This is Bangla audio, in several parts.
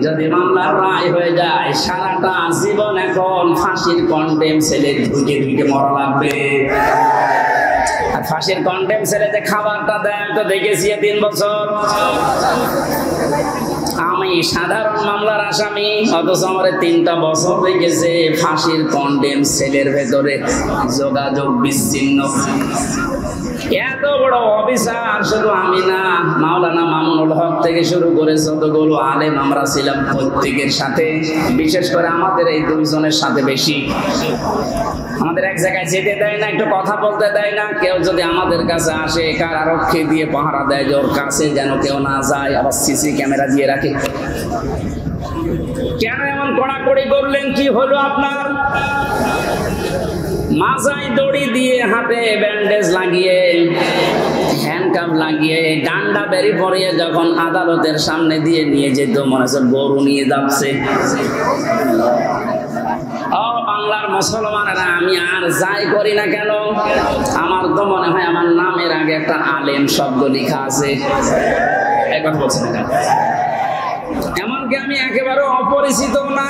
যদি মামলার রায় হয়ে যায় সারাটা জীবন এখন ফাঁসির কন্ডেম ছেলে ধুইকে ধুইকে মরা লাগবে। আর ফাঁসির কন্ডেম ছেলে যে খাবারটা দেয় তো দেখেছি 3 বছর। আমি সাধারণ মামলার আসামি, অথচ আমার 3টা বছর লেগেছে ফাঁসির কন্ডেম সেলের ভেতরে, যোগাযোগ বিচ্ছিন্ন। এত বড় অফিসার শুধু আমি না, মাওলানা মামুনুল হক থেকে শুরু করে যতগুলো আলেম আমরা ছিলাম প্রত্যেকের সাথে, বিশেষ করে আমাদের এই 2 জনের সাথে বেশি। আমাদের এক জায়গায় যেতে দেয় না, একটু কথা বলতে দেয় না। কেউ যদি আমাদের কাছে আসে কারারক্ষী দিয়ে পাহারা দেয় যে ওর কাছে যেন কেউ না যায়, আবার সিসি ক্যামেরা দিয়ে রাখে। কেন এমন কড়াকড়ি করলেন? কি হলো আপনার? মাথায় দড়ি দিয়ে, হাতে ব্যান্ডেজ লাগিয়ে, হ্যান্ডকাপ লাগিয়ে, ডান্ডা বেরি পরিয়ে যখন আদালতের সামনে দিয়ে নিয়ে যেত, মনে হচ্ছে গরু নিয়ে যাচ্ছে। ও বাংলার মুসলমানেরা, আমি আর যাই করি না কেন, আমার তো মনে হয় আমার নামের আগে একটা আলেম শব্দ লেখা আছে। একবার বলছেন না, এমনকি আমি একেবারে অপরিচিত না।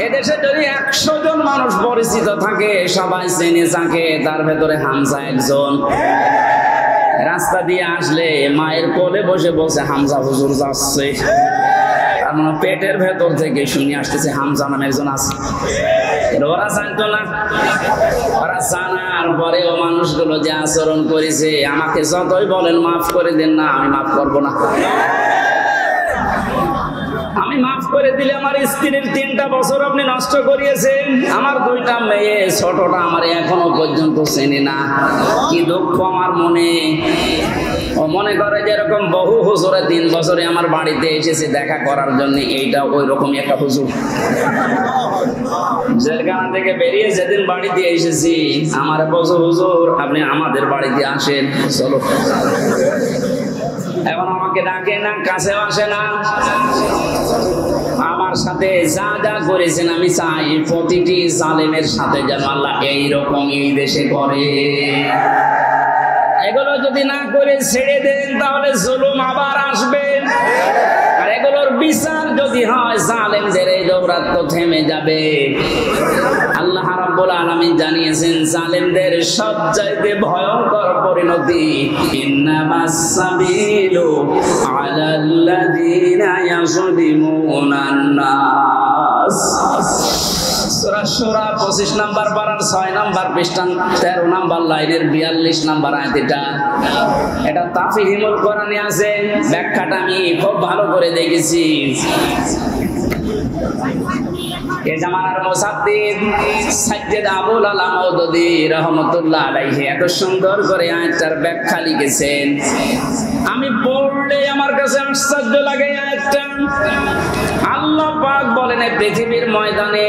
এদেশে যদি 100 জন মানুষ পরিচিত থাকে, সবাই চেনে থাকে, তার ভেতরে হামজা একজন। রাস্তা দিয়ে আসলে মায়ের কোলে বসে বসে হামজা হুজুর যাচ্ছে, তার মানে পেটের ভেতর থেকে শুনে আসতেছে হামজা নামে একজন আছে। ওরা জানতো না, ওরা জানার পরেও মানুষগুলো যে আচরণ করেছে, আমাকে যতই বলেন মাফ করে দেন না, আমি মাফ করবো না। আমি মাফ করে দিলে আমার স্ত্রীর 3টা বছর আপনি নষ্ট করিয়েছেন, আমার 2টা মেয়ে, ছোটটা আমার এখনো পর্যন্ত চেনে না। কি দুঃখ আমার মনে। ও মনে করে যে এরকম বহু হুজুরে 3 বছরে আমার বাড়িতে এসেছে দেখা করার জন্য, এইটা ওই রকমই একটা হুজুর। জেলখানা থেকে বেরিয়ে যেদিন বাড়িতে এসেছি, আমার বলছে হুজুর আপনি আমাদের বাড়িতে আসেন, চলো। এখন আমাকে ডাকে না, কাছেও আসে না। আমার সাথে যা যা করেছেন আমি চাই প্রতিটি জালেমের সাথে যেন আল্লাহ এইরকমই দেশে করে। এগুলো যদি না করে ছেড়ে দেন তাহলে জুলুম আবার আসবে। আর এগুলোর বিচার যদি হয়, জালেমদের এই দৌরাত্ম থেমে যাবে। আল্লাহ রাব্বুল আলামিন জানিয়েছেন জালেমদের সবচাইতে ভয়ঙ্কর পরিণতি, ইন্নামাস সাবিলু আলাল্লাযিনা ইয়াযলিমুনান নাস। সূরা সূরা 25 নম্বর পারার 6 নম্বর পৃষ্ঠা 13 নম্বর লাইনের 42 নম্বর আয়াত। এটা তাফহিমুল কোরআনে আছে, ব্যাখ্যাটা আমি খুব ভালো করে দেখেছি। এ জামানার মুসাদ্দিদ সাইয়্যিদ আবুল আলা মাউদুদী রাহমাতুল্লাহ আলাইহি এত সুন্দর করে আয়াতটার ব্যাখ্যা লিখেছেন, আমি পড়লে আমার কাছে আশ্চর্য লাগে আয়াতটা। আল্লাহ পাক বলেন এই পৃথিবীর ময়দানে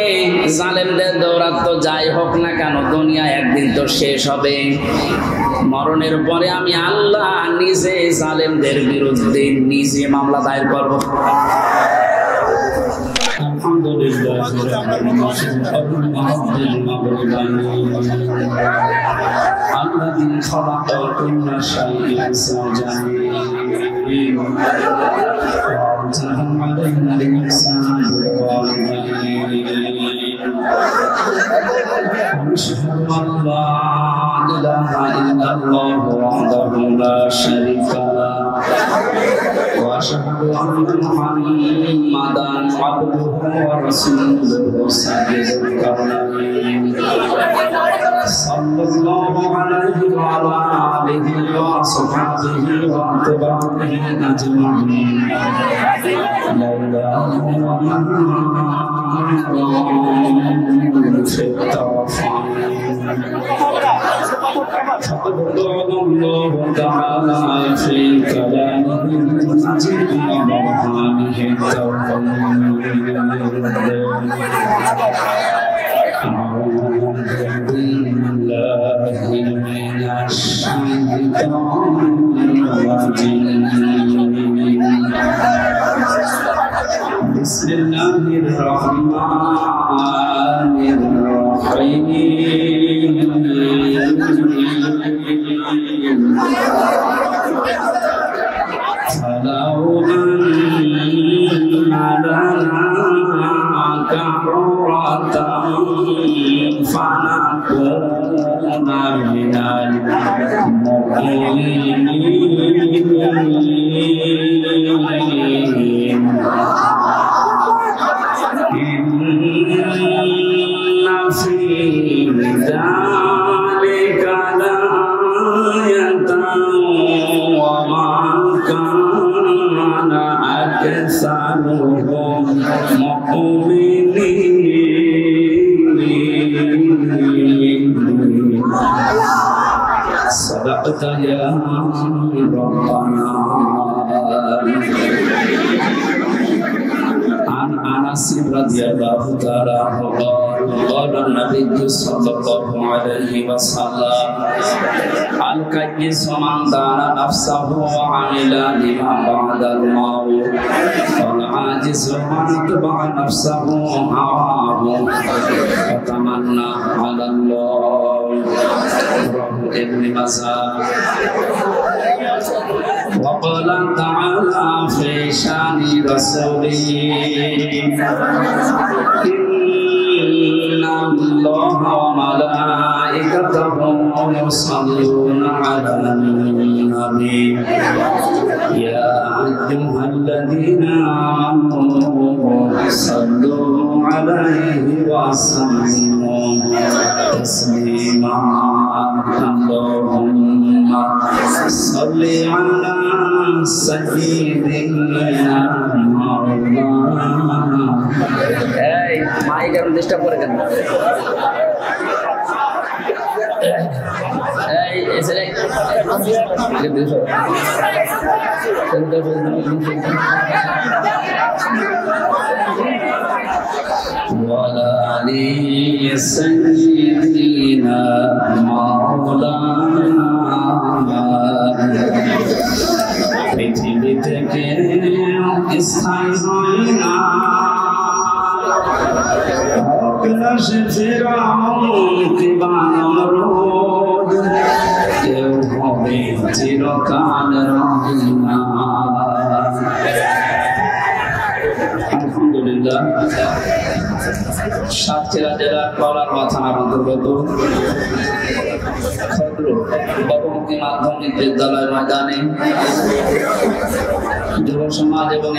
জালেমদের দৌরাত্ম যাই হোক না কেন, দুনিয়া একদিন তো শেষ হবে। মরণের পরে আমি আল্লাহ নিজে জালেমদের বিরুদ্ধে নিজে মামলা দায়ের করব। আলহামদুলিল্লাহ الذي خلق كل شيء سجين وأوجب علينا الإحسان بالوالدين ونشهد أن لا إله إلا الله وحده لا شريك له وأشهد أن محمدا عبده ورسوله سيد الكونين صلى الله عليه وعلى آله وصحبه وأتباعه أجمعين. مولانا في التوفيق فقد قال الله تعالى في كلامه المجيد وبرهانه التوفيق. أعوذ بالله من الشيطان الرجيم. بسم الله الرحمن الرحيم. فلو أن لنا كرة فنكون من المؤمنين إن في ذلك لآية وما كان أكثرهم مؤمنين صدقت يا ربنا. عن أنس رضي الله تعالى عنه قال النبي صلى الله عليه وسلم الكيس من دان نفسه وعمل لما بعد الموت والعاجز من اتبع نفسه هواه وتمنى على الله. رواه ابن ماجه. وقال تعالى في شان رسوله إن الله وملائكته يصلون على النبي يا أيها الذين آمنوا صلوا عليه وسلموا تسليما. اللهم صل على سيدنا مولانا. এই মাইক আর ডিস্টার্ব করে কেন? এই এসে وعلى آل سيدنا مولانا পৃথিবী থেকে স্থায়ী হয় না আকাশে ফেরাউন কিংবা নমরুদ কেউ হবে চিরকাল রহিনা। আলহামদুলিল্লাহ সাতক্ষীরা জেলার কলারমা থানার অন্তর্গত বহুমুখী মাধ্যমিক বিদ্যালয় ময়দানে যুব সমাজ এবং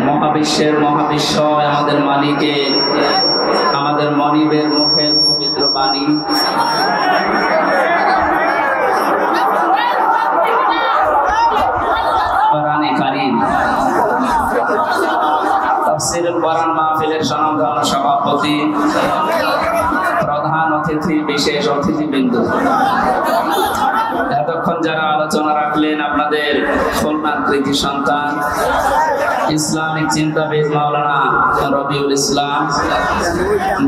মহাবিশ্বের মহাবিশ্ব আমাদের মালিকে আমাদের মনিবের মুখের পবিত্র বাণী কোরআনে কারীম তাফসীরুল কোরআন মাহফিলের স্বনামধন্য সভাপতি, প্রধান অতিথি, বিশেষ অতিথিবৃন্দ, এতক্ষণ যারা আলোচনা রাখলেন আপনাদের খুলনার কৃতি সন্তান ইসলামিক চিন্তাবিদ মাওলানা রবিউল ইসলাম,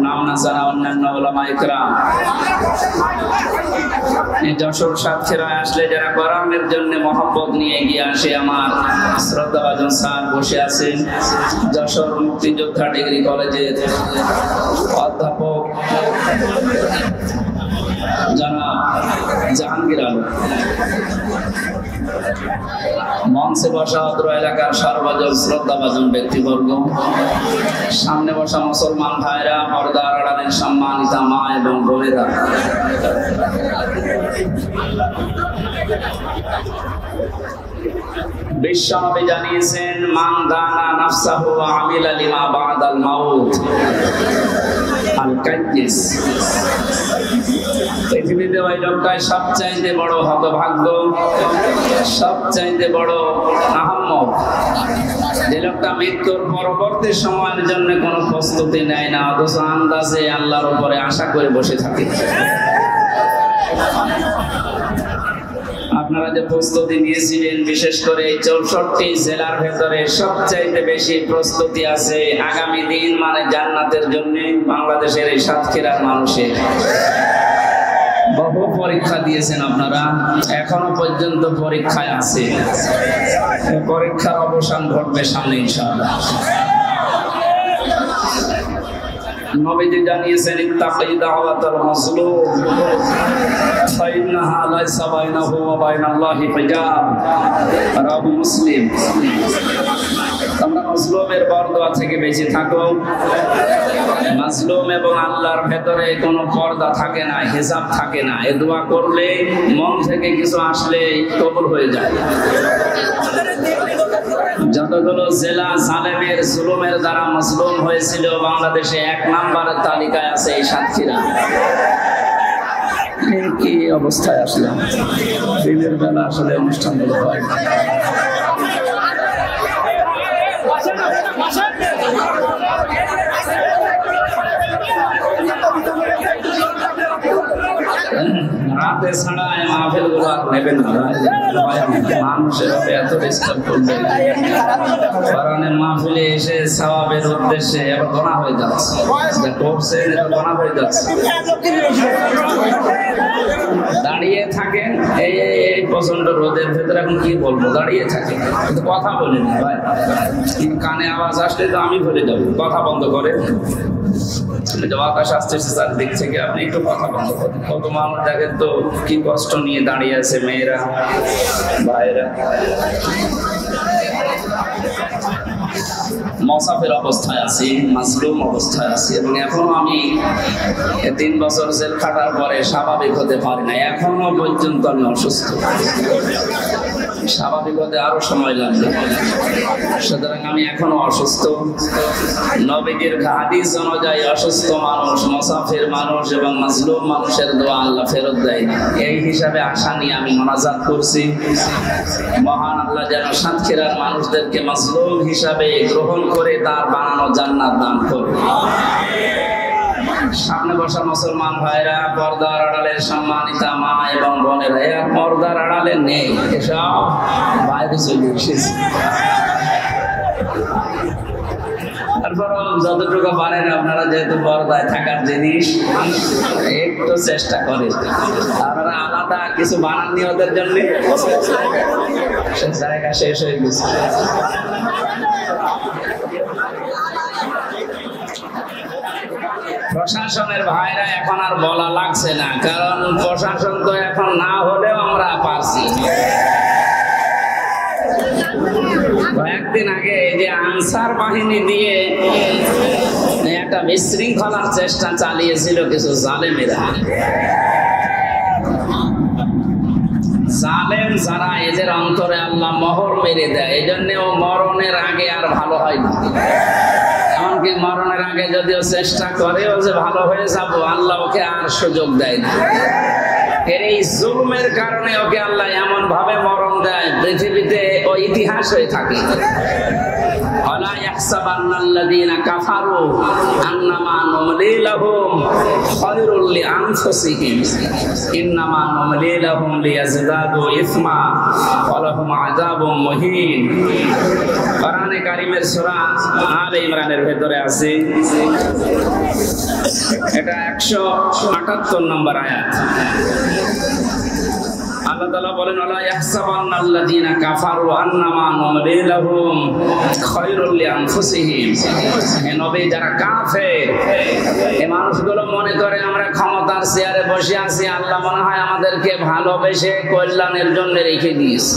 নাম না জানা অন্যান্য উলামায়ে কেরাম, যশোর সাতক্ষীরায় আসলে যারা কোরআনের জন্য মহব্বত নিয়ে এগিয়ে আসে আমার শ্রদ্ধাভাজন স্যার বসে আছেন, যশোর মুক্তিযোদ্ধা ডিগ্রি কলেজের অধ্যাপক জনাব জাহাঙ্গীর আলম, মঞ্চে বসা অত্র এলাকার সর্বজন শ্রদ্ধাভাজন ব্যক্তিবর্গ, সামনে বসা মুসলমান ভাইরা, পর্দার আড়ালের সম্মানিতা মা এবং বোনেরা, বিশ্বনবী জানিয়েছেন মান দানা নাফসাহু ওয়া আমিলা লিমা বাদাল মাউত আল কাইয়িস। পৃথিবীতে ওই লোকটাই সবচাইতে বড় হতভাগ্য, সবচাইতে বড় আহাম্মক, যে লোকটা মৃত্যুর পরবর্তী সময়ের জন্য কোনো প্রস্তুতি নেয় না, অথচ আন্দাজে আল্লাহর উপরে আশা করে বসে থাকে। আপনারা যে প্রস্তুতি নিয়েছিলেন, বিশেষ করে এই 64 জেলার ভেতরে সবচাইতে বেশি প্রস্তুতি আছে আগামী দিন মানে জান্নাতের জন্য বাংলাদেশের এই সাতক্ষীরার মানুষের। বহু পরীক্ষা দিয়েছেন আপনারা, এখনো পর্যন্ত পরীক্ষায় আছে, পরীক্ষার অবসান ঘটবে সামনে ইনশাআল্লাহ। নবীজি জানিয়েছেন ইত্তাকি দাওয়াতাল মাজলুম ফাইন্নাহা লাইসা বাইনাহু ওয়া বাইনাল্লাহি হিজাব। রাবু মুসলিম। তোমরা মাজলুমের বরদোয়া থেকে বেঁচে থাকো। মাজলুম এবং আল্লাহর ভেতরে কোনো পর্দা থাকে না, হিজাব থাকে না। এই দোয়া করলে মন থেকে কিছু আসলে কবুল হয়ে যায়। যতগুলো জেলা জালেমের জুলুমের দ্বারা মাজলুম হয়েছিল বাংলাদেশে 1 নম্বরের তালিকায় আছে এই সাতক্ষীরা। কি অবস্থায় আসলাম, দিনের বেলা আসলে অনুষ্ঠানগুলো হয়। রাতে ছাড়া মাহফিল গুলো আর নেবেন না, মানুষের এত ডিস্টার্ব করবে। কোরআনের মাহফিলে এসে সওয়াবের উদ্দেশ্যে এবার গোনা হয়ে যাচ্ছে, যা করছে এটা গোনা হয়ে যাচ্ছে। দাঁড়িয়ে থাকেন এই প্রচন্ড রোদের ভেতরে, এখন কি বলবো, দাঁড়িয়ে থাকেন কিন্তু কথা বলেন ভাই। কানে আওয়াজ আসলে তো আমি ভুলে যাবো, কথা বন্ধ করে। আকাশ আসতেছে চারদিক থেকে, আপনি একটু কথা বন্ধ করেন। কত মানুষ দেখেন তো কি কষ্ট নিয়ে দাঁড়িয়ে আছে, মেয়েরা ভাইরা। মুসাফির অবস্থায় আছি, মাজলুম অবস্থায় আছি, এবং এখনো আমি 3 বছর জেল খাটার পরে স্বাভাবিক হতে পারি না। এখনো পর্যন্ত আমি অসুস্থ। স্বাভাবিক হতে আরো সময় লাগবে, সুতরাং আমি এখনো অসুস্থ। নবীজির হাদিস অনুযায়ী অসুস্থ মানুষ, মুসাফির মানুষ এবং মাজলুম মানুষের দোয়া আল্লাহ ফেরত দেয় না। এই হিসাবে আশা নিয়ে আমি মোনাজাত করছি, মহান আল্লাহ যেন সাতক্ষীরার মানুষদেরকে মাজলুম হিসাবে গ্রহণ করে তার বানানো জান্নাত দান করবে। সামনে বসা মুসলমান ভাইরা, পর্দার আড়ালের সম্মানিতা মা এবং বোনেরা, এরা পর্দার আড়ালে নেই, এসব বাইরে চলে এসেছে। তারপরও যতটুকু পারেন আপনারা, যেহেতু পর্দায় থাকার জিনিস, একটু চেষ্টা করেন। আপনারা আলাদা কিছু বানাননি ওদের জন্য, সে জায়গা শেষ হয়ে গেছে। প্রশাসনের ভাইরা এখন আর বলা লাগছে না, কারণ প্রশাসন তো এখন না হলেও আমরা পারছি। কয়েকদিন আগে এই যে আনসার বাহিনী দিয়ে একটা বিশৃঙ্খলার চেষ্টা চালিয়েছিল কিছু জালেমেরা। জালেম যারা, এদের অন্তরে আল্লাহ মোহর মেরে দেয়, এই জন্য ও মরণের আগে আর ভালো হয় না। এমনকি মরণের আগে যদিও চেষ্টা করেও যে ভালো হয়ে যাব, আল্লাহ ওকে আর সুযোগ দেয় না। এর এই জুলুমের কারণে ওকে আল্লাহ এমন ভাবে মরণ দেয়, পৃথিবীতে ও ইতিহাস হয়ে থাকে। ওয়ালা ইয়াহসাবান্নাল্লাযীনা কাফারু আন্নামা নুমলি লাহুম খায়রুল লিআনফুসিহিম ইন্নামা নুমলি লাহুম লিয়াজদাদু ইসমা ওয়া লাহুম আযাবুম মুহিন। কোরআনে কারীমের সূরা আলে ইমরানের ভেতরে আছে, এটা 178 নম্বর আয়াত। আল্লাহ তাআলা বলেন, ওয়ালা ইয়াহসাবান্নাল্লাযীনা কাফারু আন্নামা নুমলি লাহুম খায়রুল লিআনফুসিহিম। হে নবী, যারা কাফের, এই মানুষগুলো মনে করে আমরা ক্ষমতার চেয়ারে বসে আছি, আল্লাহ মনে হয় আমাদেরকে ভালোবেসে কল্যাণের জন্য রেখে দিয়েছে।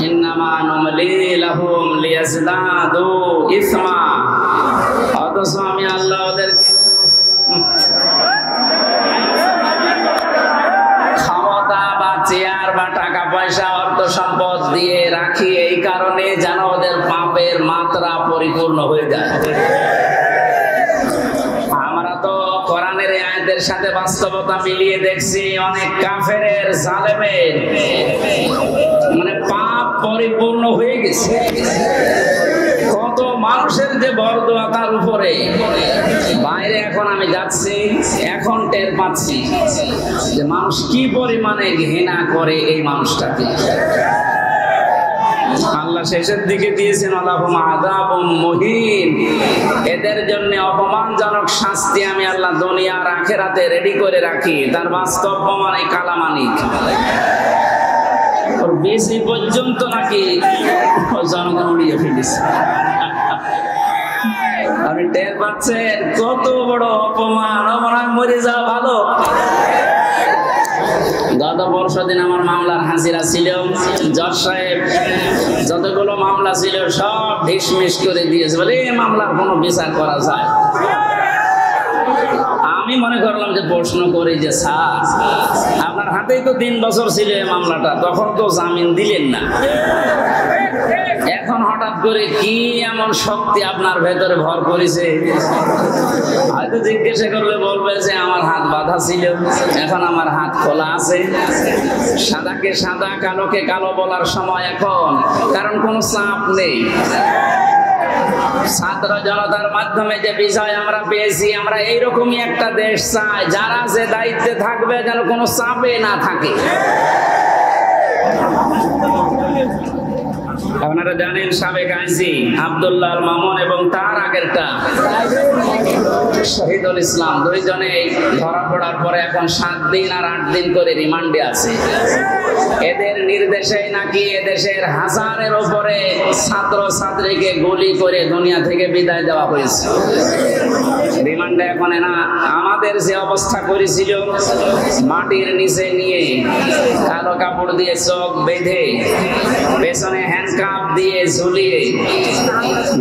ইন্নামা নুমলি লাহুম লিয়াজদাদু ইসমা। অথচ আমি আল্লাহ ওদেরকে চেয়ার বা টাকা পয়সা অর্থ সম্পদ দিয়ে রাখি, এই কারণে যেন ওদের পাপের মাত্রা পরিপূর্ণ হয়ে যায়। আমরা তো কোরআনের আয়াতের সাথে বাস্তবতা মিলিয়ে দেখছি, অনেক কাফেরের জালেমের মানে পাপ পরিপূর্ণ হয়ে গেছে। কত মানুষের যে বরদোয়া তার উপরে। বাইরে এখন আমি যাচ্ছি, এখন টের পাচ্ছি যে মানুষ কি পরিমাণে ঘৃণা করে এই মানুষটাকে। আল্লাহ শেষের দিকে দিয়েছেন আলাহুম আযাবুম মুহিন, এদের জন্য অপমানজনক শাস্তি আমি আল্লাহ দুনিয়া আর আখিরাতে রেডি করে রাখি। তার বাস্তব প্রমাণ এই কালামানিক। ওর বেশি পর্যন্ত নাকি জনগণ উড়িয়ে ফেলেছে। আপনি টের পাচ্ছেন কত বড় অপমান, মনে হয় মরে যাওয়া ভালো। গত পরশুদিন আমার মামলার হাজিরা ছিল, জজ সাহেব যতগুলো মামলা ছিল সব ঢিসমিস করে দিয়েছে, বলে এই মামলার কোনো বিচার করা যায়। আমি মনে করলাম যে প্রশ্ন করি যে স্যার আপনার হাতেই তো 3 বছর ছিল এই মামলাটা, তখন তো জামিন দিলেন না, এখন হঠাৎ করে কি এমন শক্তি আপনার ভেতরে ভর করেছে? হয়তো জিজ্ঞাসা করলে বলবে যে আমার হাত বাঁধা ছিল, এখন আমার হাত খোলা আছে। সাদাকে সাদা, কালোকে কালো বলার সময় এখন, কারণ কোনো চাপ নেই। ছাত্র জনতার মাধ্যমে যে বিষয় আমরা পেয়েছি, আমরা এইরকমই একটা দেশ চাই যারা যে দায়িত্বে থাকবে যেন কোনো চাপে না থাকে। আপনারা জানেন সাবেক আইজি আব্দুল্লাহ আল মামুন এবং তার আগেরটা শহীদুল ইসলাম, দুইজনে ধরা পড়ার পরে এখন 7 দিন আর 8 দিন করে রিমান্ডে আছে। এদের নির্দেশে নাকি এদেশের হাজারের উপরে ছাত্র ছাত্রীকে গুলি করে দুনিয়া থেকে বিদায় দেওয়া হয়েছে। রিমান্ডে এখন না আমাদের যে অবস্থা করেছিল, মাটির নিচে নিয়ে কালো কাপড় দিয়ে চোখ বেঁধে, পেছনে হ্যান্ডকাপ দিয়ে ঝুলিয়ে,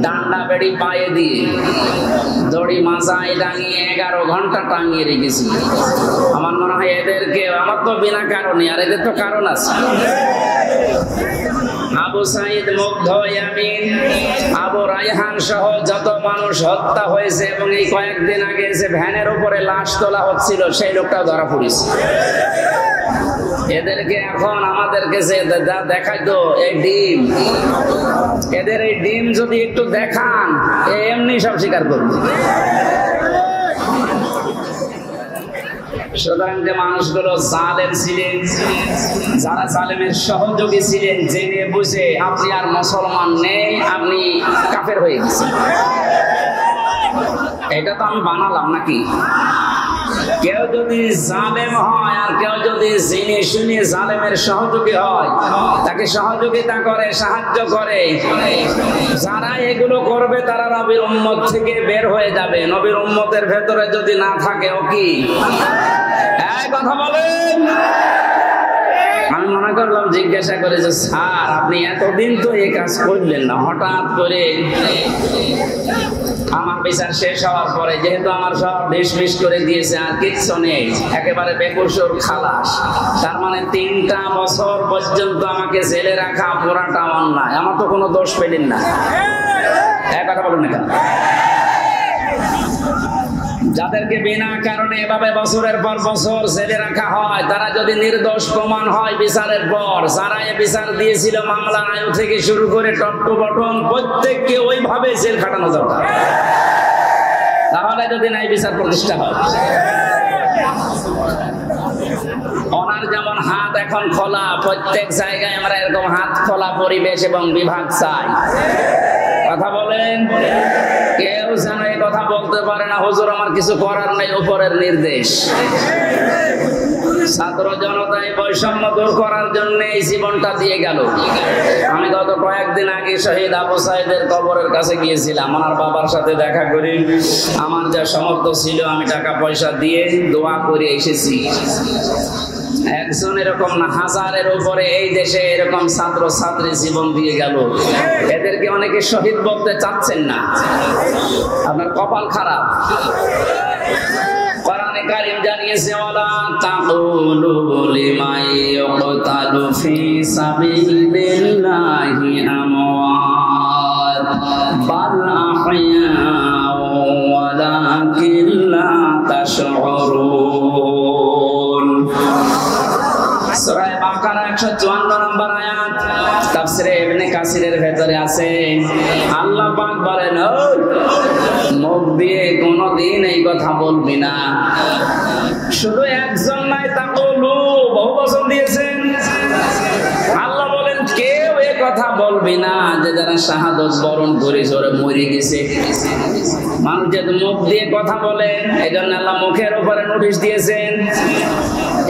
ডান্ডা বেড়ি পায়ে দিয়ে, দড়ি মাথায় টাঙিয়ে 11 ঘন্টা টাঙিয়ে রেখেছিল। আমার মনে হয় এদেরকে, আমার তো বিনা কারণে, আর এদের তো কারণ আছে। আবু সাইদ, মুগ্ধ, ইয়ামিন, আবু রায়হান সহ যত মানুষ হত্যা হয়েছে, এবং এই কয়েকদিন আগে যে ভ্যানের উপরে লাশ তোলা হচ্ছিল সেই লোকটাও ধরা পড়েছে। এদেরকে এখন আমাদেরকে যে দেখাইতো এই ডিম, এদের এই ডিম যদি একটু দেখান এমনি সব স্বীকার করবে। সুতরাং যে মানুষগুলো জালেম ছিলেন, যারা জালেমের সহযোগী ছিলেন, জেনে বুঝে আপনি আর মুসলমান নেই, আপনি কাফের হয়ে গেছেন। এটা তো আমি বানালাম নাকি? কেউ যদি জালেম হয় আর কেউ যদি জেনে শুনে জালেমের সহযোগী হয়, তাকে সহযোগিতা করে, সাহায্য করে, যারা এগুলো করবে তারা নবীর উম্মত থেকে বের হয়ে যাবে। নবীর উম্মতের ভেতরে যদি না থাকে, ও কি এই কথা বলেন? আমি মনে করলাম জিজ্ঞাসা করে যে স্যার আপনি এতদিন তো এই কাজ করলেন না, হঠাৎ করে আমার বিচার শেষ হওয়ার পরে যেহেতু আমার সব ডিসমিস করে দিয়েছে, আর কিচ্ছু নেই, একেবারে বেকসুর খালাস, তার মানে 3টা বছর পর্যন্ত আমাকে জেলে রাখা পুরাটা অন্যায়, আমার তো কোনো দোষ পেলেন না। এক কথা বলুন না কেন? যাদেরকে বিনা কারণে এভাবে বছরের পর বছর জেলে রাখা হয়, তারা যদি নির্দোষ প্রমাণ হয় বিচারের পর, যারা এ বিচার দিয়েছিল মামলার আয়ু থেকে শুরু করে টপ টু বটম প্রত্যেককে ওইভাবে জেল খাটানো দরকার। তাহলে যদি নাই বিচার প্রতিষ্ঠা হয়। ওনার যেমন হাত এখন খোলা, প্রত্যেক জায়গায় আমরা এরকম হাত খোলা পরিবেশ এবং বিভাগ চাই। কথা বলেন, কেউ যেন এই কথা বলতে পারে না হুজুর আমার কিছু করার নেই, উপরের নির্দেশ। ছাত্র জনতায় বৈষম্য দূর করার জন্য এই জীবনটা দিয়ে গেল। আমি গত কয়েকদিন আগে শহীদ আবু সাইদের কবরের কাছে গিয়েছিলাম, আমার বাবার সাথে দেখা করি, আমার যা সামর্থ্য ছিল আমি টাকা পয়সা দিয়ে দোয়া করে এসেছি। একজন এরকম না, হাজারের উপরে এই দেশে এরকম ছাত্র ছাত্রী জীবন দিয়ে গেল। এদেরকে অনেকে শহীদ বলতে চাচ্ছেন না, আপনার কপাল খারাপ। কোরআনে কারীম জানিয়েছে ওয়ালা তাকুলু লিমান ইউকতালু ফি সাবিলিল্লাহি আমওয়াত বাল আহইয়াউ ওয়ালাকিন লা তাশউরুন। সূরা বাকারা 154 নম্বর আয়াত, তাফসীরে ইবনে কাসিরের ভেতরে আছে। আল্লাহ পাক বলেন, মুখ দিয়ে কোনদিন এই কথা বলবি না। শুধু একজন নাই, তাকুলু বহু বচন দিয়েছেন। আল্লাহ বলেন কেউ এই কথা বলবি না যে যারা শাহাদাত বরণ করেছে ওরা মরে গেছে। মানুষ যেহেতু মুখ দিয়ে কথা বলে, এই জন্য আল্লাহ মুখের উপরে নোটিশ দিয়েছেন,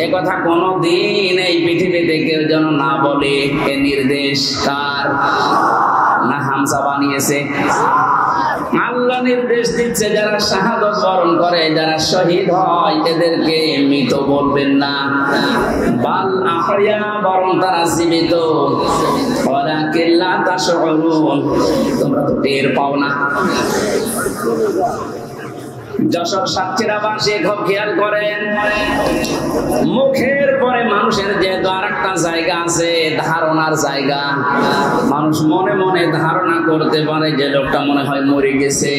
এ কথা কোনদিন এই পৃথিবীতে কেউ যেন না বলে। এ নির্দেশ কার? না হামজা বানিয়েছে? আল্লাহ নির্দেশ দিচ্ছে যারা শাহাদত বরণ করে, যারা শহীদ হয়, এদেরকে মৃত বলবেন না, বাল আহইয়া, বরং তারা জীবিত। ওয়ালাকিন লা তাশউরুন, তোমরা তো টের পাও না। যশোর সাতক্ষীরাবাসী খুব খেয়াল করেন, মুখের পরে মানুষের যে আরেকটা জায়গা আছে, ধারণার জায়গা। মানুষ মনে মনে ধারণা করতে পারে যে লোকটা মনে হয় মরে গেছে।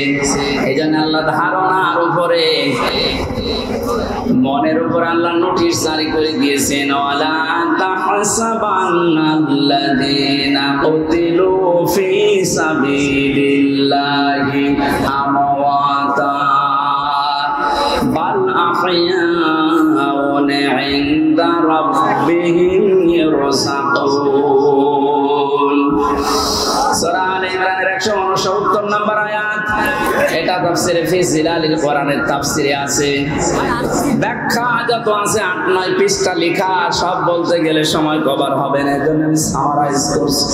এই জন্য আল্লাহ ধারণার উপরে, মনের উপর আল্লাহ নোটিশ জারি করে দিয়েছেন, ওয়ালা তাহসাবান্নাল্লাযীনা কুতিলু ফী সাবিলিল্লাহি আমওয়াতা বাল আহইয়াউন ইনদা রাব্বিহিম ইরযাকুন। সূরা আলে ইমরানের 169 নম্বর আয়াত। এটা তাফসিরে ফি জিলালিল কোরআনের তাফসিরে আছে। ব্যাখ্যা যত আছে 8-9 পৃষ্ঠা লেখা, সব বলতে গেলে সময় কভার হবে না, এজন্য আমি সামারাইজ করছি।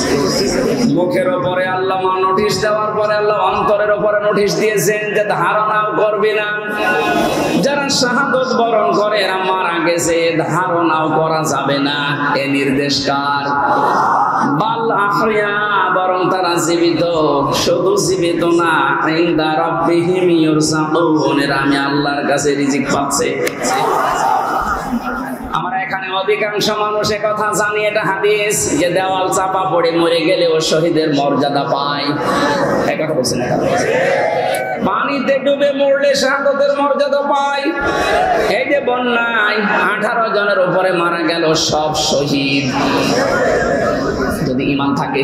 মুখের উপরে আল্লাহ নোটিশ দেওয়ার পরে আল্লাহ অন্তরের উপরে নোটিশ দিয়েছেন যে ধারণাও করবি না। যারা শাহাদত বরণ করে এরা মারা গেছে, ধারণাও করা যাবে না। এ নির্দেশ কার? বাল আহইয়া, বরং তারা জীবিত। শুধু জীবিত না, ইনদা রাব্বিহিম ইরযাকুন, এরা আমি আল্লাহর কাছে রিজিক পাচ্ছে। আমরা এখানে অধিকাংশ মানুষ কথা জানি, এটা হাদিস, যে দেওয়াল চাপা পড়ে মরে গেলেও শহীদের মর্যাদা পায়। কথা বলছেন না? পানিতে ডুবে মরলে শাহাদতের মর্যাদা পায়। এই যে বন্যায় 18 জনের উপরে মারা গেল, সব শহীদ, যদি ঈমান থাকে।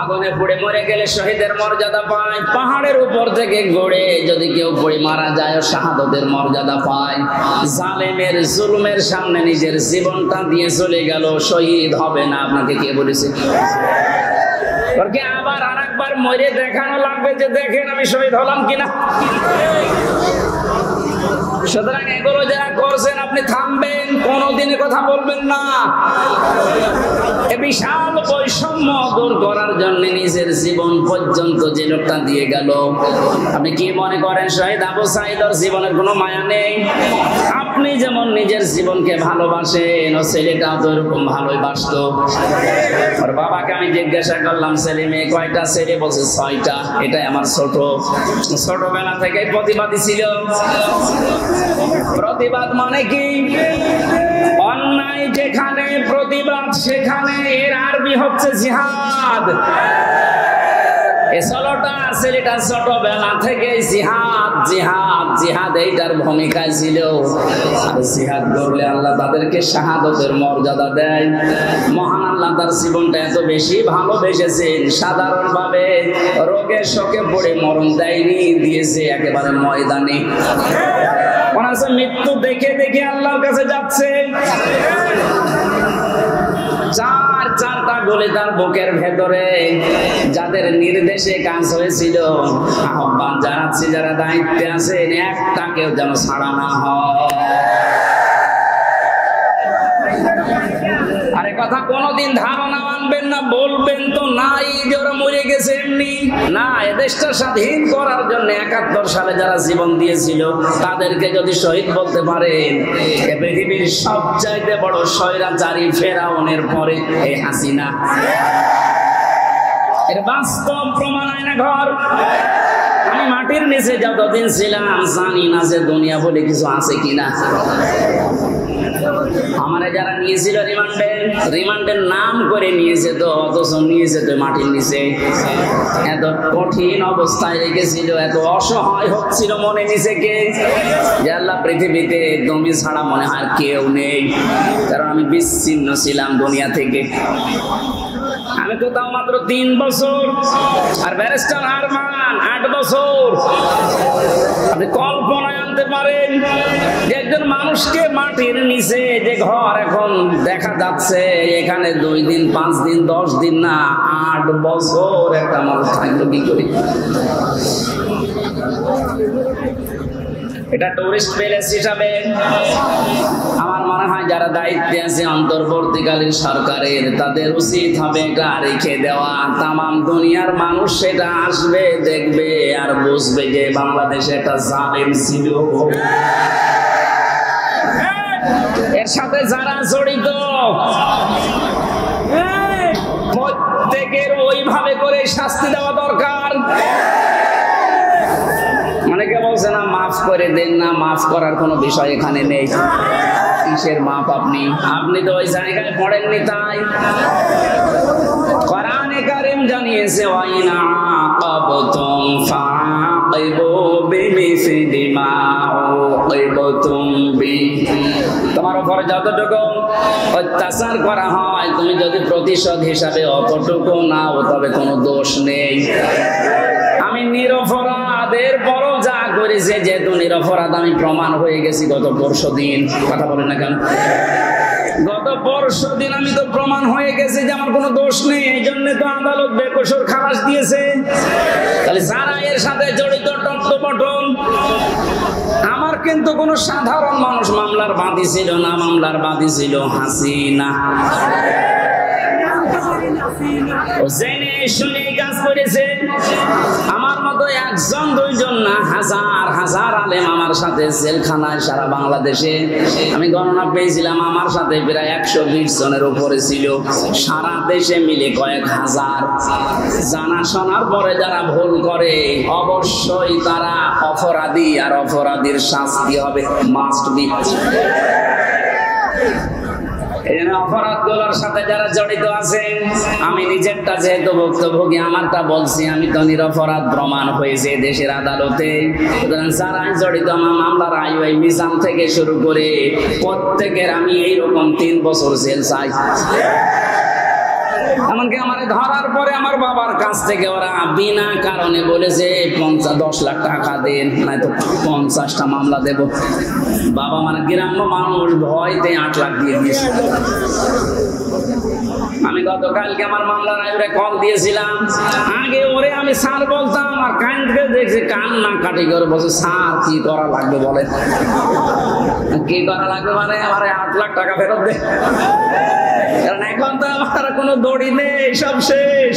আগুনে পুড়ে মরে গেলে শহীদের মর্যাদা পায়। পাহাড়ের উপর থেকে গড়ে যদি কেউ পড়ে মারা যায়, শাহাদতের মর্যাদা পায়। জালেমের জুলুমের সামনে নিজের জীবনটা দিয়ে চলে গেল, শহীদ হবে না। আপনাকে কে বলেছে? আবার আরেকবার মরে দেখানো লাগবে যে দেখেন আমি শহীদ হলাম কিনা। সুতরাং এগুলো যারা করছেন, আপনি থামবেন, কোনদিনে কথা বলবেন না। এ বিশাল বৈষম্য দূর করার জন্য নিজের জীবন পর্যন্ত যে লোকটা দিয়ে গেল, আপনি কি মনে করেন শহীদ আবু সাঈদের জীবনের কোনো মায়া নেই? আপনি যেমন নিজের জীবনকে ভালোবাসেন, ও ছেলেটাও তো এরকম ভালোই বাসতো। ওর বাবাকে আমি জিজ্ঞাসা করলাম, ছেলে মেয়ে কয়টা? ছেলে বলছে 6টা। এটাই আমার ছোটবেলা থেকে প্রতিবাদী ছিল। প্রতিবাদ মানে কি? অন্যায় যেখানে প্রতিবাদ সেখানে, এর আরবি হচ্ছে জিহাদ। ছেলেটা ছোটবেলা থেকে জিহাদ জিহাদ জিহাদ এইটার ভূমিকায় ছিল। আর জিহাদ করলে আল্লাহ তাদেরকে শাহাদতের মর্যাদা দেয়। মহান আল্লাহ তার জীবনটা এত বেশি ভালোবেসেছেন, সাধারণভাবে রোগে শোকে পড়ে মরণ দেয়নি, দিয়েছে একেবারে ময়দানে। মৃত্যু দেখে দেখে আল্লাহর কাছে যাচ্ছে। চারটা গোলে তার বুকের ভেতরে, যাদের নির্দেশে কাজ হয়েছিল, আহ্বান জানাচ্ছি যারা দায়িত্বে আছেন, একটা কেউ যেন ছাড়া না হয়। আরে কথা কোনদিন ধারণা আনবেন না, বলবেন তো নাই যে ওরা মরে গেছে এমনি না। এদেশটা স্বাধীন করার জন্য 71 সালে যারা জীবন দিয়েছিল, তাদেরকে যদি শহীদ বলতে পারেন, পৃথিবীর সবচাইতে বড় স্বৈরাচারী ফেরাউনের পরে এই হাসিনা। এর বাস্তব প্রমাণ আয়না ঘর। আমি মাটির নিচে যতদিন ছিলাম, জানি না যে দুনিয়া বলে কিছু আছে কিনা। আমারে যারা নিয়েছিল রিমান্ডের নাম করে নিয়েছে, তো অথচ নিয়েছে তো মাটির নিচে। এত কঠিন অবস্থায় রেখেছিল, এত অসহায় হচ্ছিল মনে নিজেকে, যে আল্লাহ পৃথিবীতে তুমি ছাড়া মনে হয় কেউ নেই। কারণ আমি বিচ্ছিন্ন ছিলাম দুনিয়া থেকে। আমি তো তাও মাত্র 3 বছর, আর ব্যারিস্টার আরমান 8 বছর। আপনি কল্পনায় আনতে পারেন যে একজন মানুষকে মাটির নিচে যে ঘর এখন দেখা যাচ্ছে, এখানে 2 দিন 5 দিন 10 দিন না, 8 বছর একটা মানুষ থাকলো কি করে? এটা টুরিস্ট প্লেস হিসাবে আমার মনে হয় যারা দায়িত্বে আছে অন্তর্বর্তীকালীন সরকারের, তাদের উচিত হবে এটা রেখে দেওয়া। তামাম দুনিয়ার মানুষ সেটা আসবে, দেখবে আর বুঝবে যে বাংলাদেশে একটা জালেম ছিল। এর সাথে যারা জড়িত প্রত্যেকের ওইভাবে করে শাস্তি দেওয়া দরকার। অনেকে বলছে না মাফ করে দেন না, মাফ করার কোনো বিষয় এখানে নেই। কিসের মাপ? আপনি তো ওই জায়গায় পড়েননি। তাই কোরআনে কারীম জানিয়েছে ওয়াইনা আকাবতুম ফাআকিবু বিমিসলি মা উকিবতুম বিহি। তোমার উপর যতটুকু অত্যাচার করা হয় তুমি যদি প্রতিশোধ হিসাবে অতটুকু নাও তবে কোনো দোষ নেই। আমি নিরপরাধের বড় যা করেছে, যেহেতু নিরপরাধ আমি প্রমাণ হয়ে গেছি গত পরশুদিন। কথা বলেন না কেন? গত পরশুদিন আমি তো প্রমাণ হয়ে গেছি যে আমার কোনো দোষ নেই। এই জন্য তো আদালত বেকসুর খালাস দিয়েছে। তাহলে যারা এর সাথে জড়িত টট্টপটল, আমার কিন্তু কোনো সাধারণ মানুষ মামলার বাদী ছিল না। মামলার বাদী ছিল হাসিনা। জেনে শুনে কাজ করেছে। আমার মতো একজন দুইজন না, হাজার হাজার আলেম আমার সাথে জেলখানায় সারা বাংলাদেশে। আমি গণনা পেয়েছিলাম আমার সাথে প্রায় 120 জনের উপরে ছিল, সারা দেশে মিলে কয়েক হাজার। জানা শোনার পরে যারা ভুল করে অবশ্যই তারা অপরাধী, আর অপরাধীর শাস্তি হবে মাস্ট বি। অপরাধগুলোর সাথে যারা জড়িত আছেন, আমি নিজেরটা যেহেতু ভুক্তভোগী আমারটা বলছি, আমি তো নিরপরাধ প্রমাণ হয়েছে দেশের আদালতে। যারা জড়িত আমার মামলার আইওয়াই মিজান থেকে শুরু করে প্রত্যেকের আমি এইরকম 3 বছর জেল চাই। এমনকি আমার ধরার পরে আমার বাবার কাছ থেকে ওরা বিনা কারণে বলেছে 10 লাখ টাকা দেন, নয়তো 50টা মামলা দেব। বাবা মানে গ্রাম্য মানুষ, ভয়তে 8 লাখ দিয়ে দিয়েছে। আমি গতকালকে আমার মামলার আইরে কল দিয়েছিলাম। আগে ওরে আমি স্যার বলতাম, আর কান থেকে দেখছি কান্না কাটি করে বলছে স্যার কি করা লাগবে বলেন। কি করা লাগবে মানে আমার 8 লাখ টাকা ফেরত দে। কারণ এখন তো আমার কোনো দড়ি নেই, সব শেষ।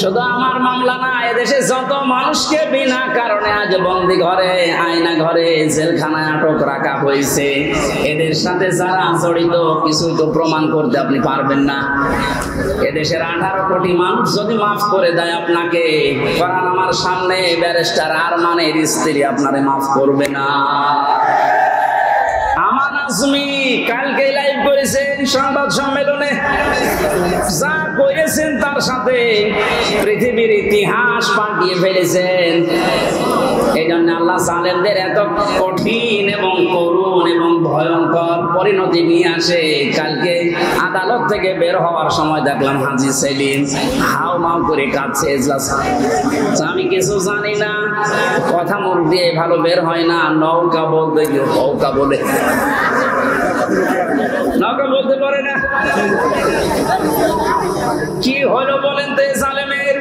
শুধু আমার মামলা না, এদেশে যত মানুষকে বিনা কারণে আজ বন্দি ঘরে, আয়না ঘরে, জেলখানায় আটক রাখা হয়েছে, এদের সাথে যারা জড়িত কিছু তো প্রমাণ করতে আপনি পারবেন না। এদেশের 18 কোটি মানুষ যদি মাফ করে দেয় আপনাকে, কারণ আমার সামনে ব্যারিস্টার আরমানের স্ত্রী আপনারে মাফ করবে না। কালকে লাইভ করেছেন সংবাদ সম্মেলনে, যা করেছেন তার সাথে পৃথিবীর ইতিহাস পাল্টিয়ে ফেলেছেন। এই জন্য আল্লাহ জালেমদের এত কঠিন এবং করুণ এবং ভয়ঙ্কর পরিণতি নিয়ে আসে। কালকে আদালত থেকে বের হওয়ার সময় দেখলাম হাজী সেলিম হাও মাও করে কাঁদছে। আমি কিছু জানি না, কথা মুখ দিয়ে ভালো বের হয় না। নৌকা বলতে গিয়ে নৌকা বলে, নৌকা বলতে পারে না। কি হলো বলেন তো জালেমের?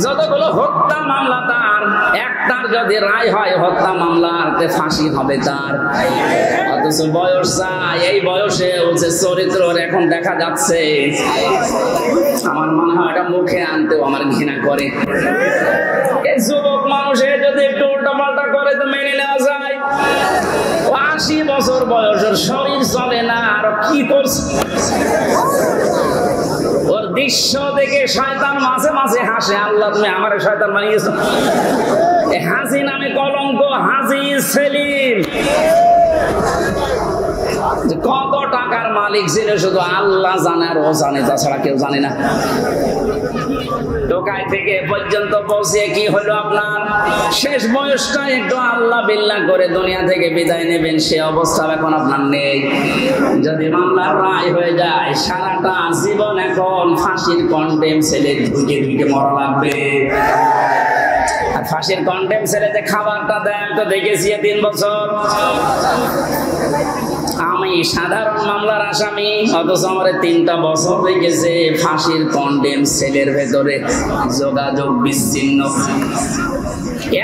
যতগুলো হত্যা মামলা তার, একটার যদি রায় হয় হত্যা মামলার, ফাঁসি হবে তার। অথচ বয়স এই বয়সে হচ্ছে চরিত্র এখন দেখা যাচ্ছে। আমার মনে হয় এটা মুখে আনতেও আমার ঘৃণা করে। এই যুবক মানুষের যদি একটু উল্টাপাল্টা করে তো মেনে নেওয়া যায়। 80 বছর বয়সের শরীর চলে না, আর কি করছে? ওর দৃশ্য দেখে শয়তান মাঝে মাঝে হাসে, আল্লাহ তুমি আমার শয়তান বানিয়েছো। হাজি নামে কলঙ্ক, হাজি সেলিম কত টাকার মালিক ছিল শুধু আল্লাহ জানে, আর ও জানে, তাছাড়া কেউ জানে না। টোকাই থেকে পর্যন্ত পৌঁছে কি হলো আপনার? শেষ বয়সটা একটু আল্লাহ বিল্লাহ করে দুনিয়া থেকে বিদায় নেবেন, সে অবস্থা এখন আপনার নেই। যদি মামলার রায় হয়ে যায়, সারাটা জীবন এখন ফাঁসির কন্ডেম ছেলে ধুইকে ধুইকে মরা লাগবে। আর ফাঁসির কন্ডেম ছেলে যে খাবারটা দেয় আমি তো দেখেছি 3 বছর। আমি সাধারণ মামলার আসামি, অথচ আমার 3টা বছর হয়ে গেছে ফাঁসির কন্ডেম সেলের ভেতরে, যোগাযোগ বিচ্ছিন্ন।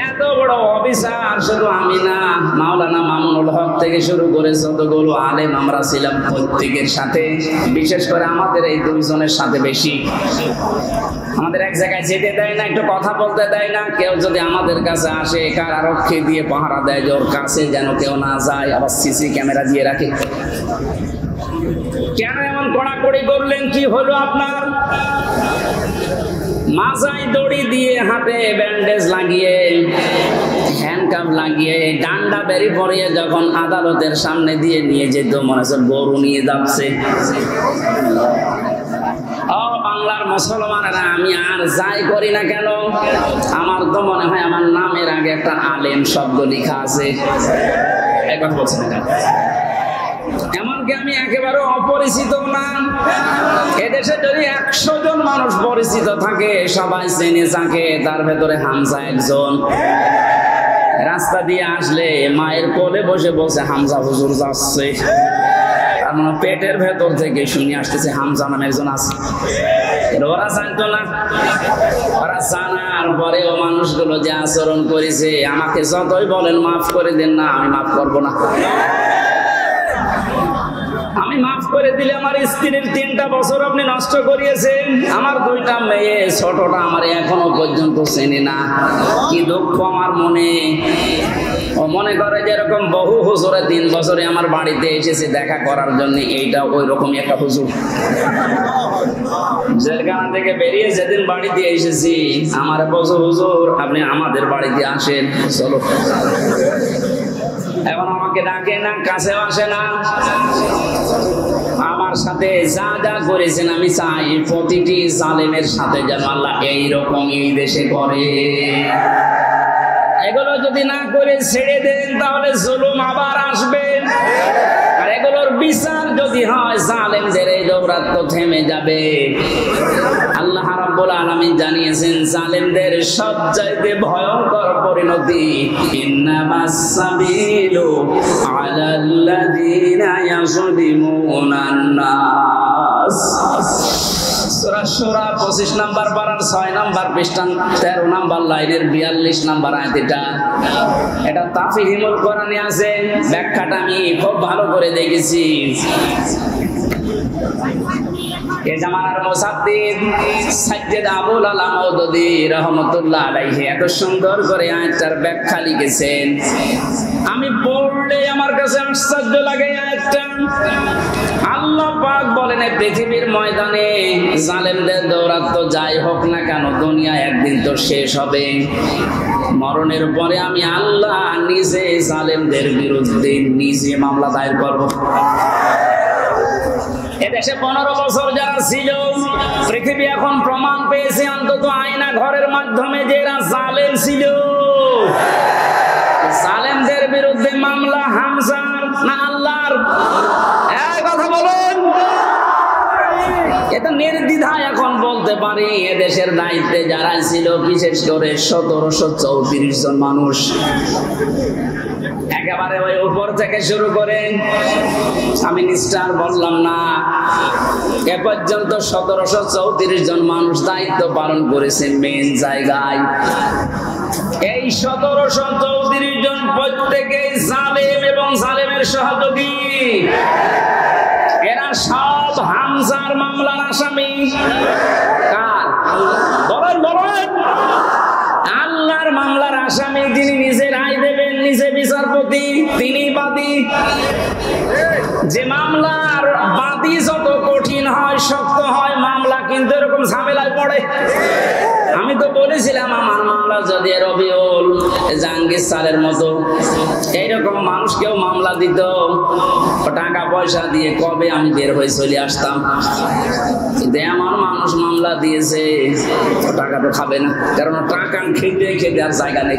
এত বড় অফিসার শুধু আমি না, মাওলানা মামুনুল হক থেকে শুরু করে যতগুলো আলেম আমরা ছিলাম প্রত্যেকের সাথে, বিশেষ করে আমাদের এই দুইজনের সাথে বেশি, আমাদের এক জায়গায় যেতে দেয় না, একটু কথা বলতে দেয় না। কেউ যদি আমাদের কাছে আসে কারারক্ষী দিয়ে পাহারা দেয় যে ওর কাছে যেন কেউ না যায়, আবার সিসি ক্যামেরা দিয়ে রাখে। কেন এমন কড়াকড়ি করলেন? কি হলো আপনার? মাথায় দড়ি দিয়ে, হাতে ব্যান্ডেজ লাগিয়ে, হ্যান্ডকাপ লাগিয়ে, ডান্ডা বেরি পরিয়ে যখন আদালতের সামনে দিয়ে নিয়ে যেত, মনে হচ্ছে গরু নিয়ে যাচ্ছে। ও বাংলার মুসলমানেরা, আমি আর যাই করি না কেন, আমার তো মনে হয় আমার নামের আগে একটা আলেম শব্দ লেখা আছে। এক কথা বলছেন না? এমনকি আমি একেবারে অপরিচিত না। এদেশে যদি 100 জন মানুষ পরিচিত থাকে, সবাই চেনে থাকে, তার ভেতরে হামজা একজন। রাস্তা দিয়ে আসলে মায়ের কোলে বসে বসে হামজা হুজুর যাচ্ছে, তার মানে পেটের ভেতর থেকে শুনে আসতেছে হামজা নামে একজন আছে। ওরা জানতো না, ওরা জানার পরেও মানুষগুলো যে আচরণ করেছে, আমাকে যতই বলেন মাফ করে দেন না, আমি মাফ করবো না। আমি মাফ করে দিলে আমার স্ত্রীর 3টা বছর আপনি নষ্ট করিয়েছেন, আমার 2টা মেয়ে, ছোটটা আমার এখনো পর্যন্ত চেনে না। কি দুঃখ আমার মনে। ও মনে করে যেরকম বহু হুজুরে 3 বছরে আমার বাড়িতে এসেছে দেখা করার জন্য, এইটা ওই রকমই একটা হুজুর। জেলখানা থেকে বেরিয়ে যেদিন বাড়িতে এসেছি, আমার বছর হুজুর আপনি আমাদের বাড়িতে আসেন, চলো। এখন আমাকে ডাকে না, কাছেও আসে না। আমার সাথে যা যা করেছেন আমি চাই প্রতিটি জালেমের সাথে যেন আল্লাহ এইরকম এই দেশে করে। এগুলো যদি না করে ছেড়ে দেন, তাহলে জুলুম আবার আসবে। আর এগুলোর বিচার যদি হয়, জালেমদের এই দৌরাত্ম্য থেমে যাবে। আল্লাহ রাব্বুল আলামিন জানিয়েছেন, জালেমদের সবচাইতে ভয়ঙ্কর পরিণতি, ইন্নামাস সাবিলু আলাল্লাযিনা ইয়াযলিমুনান নাস। সূরা সূরা 25 নম্বর পারার 6 নম্বর পৃষ্ঠা 13 নম্বর লাইনের 42 নম্বর আয়াত। এটা তাফহিমুল কোরআনে আছে, ব্যাখ্যাটা আমি খুব ভালো করে দেখেছি। এই জামানার মুসাদ্দিদ সাইয়্যিদ আবুল আলা মাওদুদী রাহমাতুল্লাহ আলাইহি এত সুন্দর করে আয়াতটার ব্যাখ্যা লিখেছেন, আমি পড়লে আমার কাছে আশ্চর্য লাগে। আয়াতটা আল্লাহ পাক বলেন, পৃথিবীর ময়দানে জালেমদের দৌরাত্ম্য যাই হোক না কেন, দুনিয়া একদিন তো শেষ হবে। মরণের পরে আমি আল্লাহ নিজে জালেমদের বিরুদ্ধে নিজে মামলা দায়ের করব। এদেশে 15 বছর যারা ছিল, পৃথিবী এখন প্রমাণ পেয়েছে অন্তত আয়না ঘরের মাধ্যমে যে এরা জালেম ছিল। জালেমদের বিরুদ্ধে মামলা হামজার না আল্লাহর? এই কথা বলুন। এটা নির্দ্বিধায় এখন বলতে পারি, এদেশের দায়িত্বে যারা ছিল, বিশেষ করে 1734 জন মানুষ, একেবারে ওই উপর থেকে শুরু করে, আমি নিষ্ঠার বললাম না, এ পর্যন্ত 1734 জন মানুষ দায়িত্ব পালন করেছেন মেন জায়গায়। এই 1734 জন প্রত্যেকেই জালেম এবং জালেমের সহযোগী। এরা সব হামজার মামলার আসামি। কার? বলেন বলেন। আল্লাহর মামলার আসামি, যিনি নিজে রায় দেবেন, নিজে বিচারপতি, তিনি বাদী। যে মামলার বাদী যত কঠিন হয়, শক্ত হয়, মামলা কিন্তু এরকম ঝামেলায় পড়ে। আমি তো বলেছিলাম, আমার মামলা যদি রবিউল জাহাঙ্গীর স্যারের মতো এইরকম মানুষ কেউ মামলা দিত, টাকা পয়সা দিয়ে কবে আমি বের হয়ে চলে আসতাম। কিন্তু এমন মানুষ মামলা দিয়েছে, টাকা তো খাবে না, কারণ টাকা খেতে খেতে আর জায়গা নেই।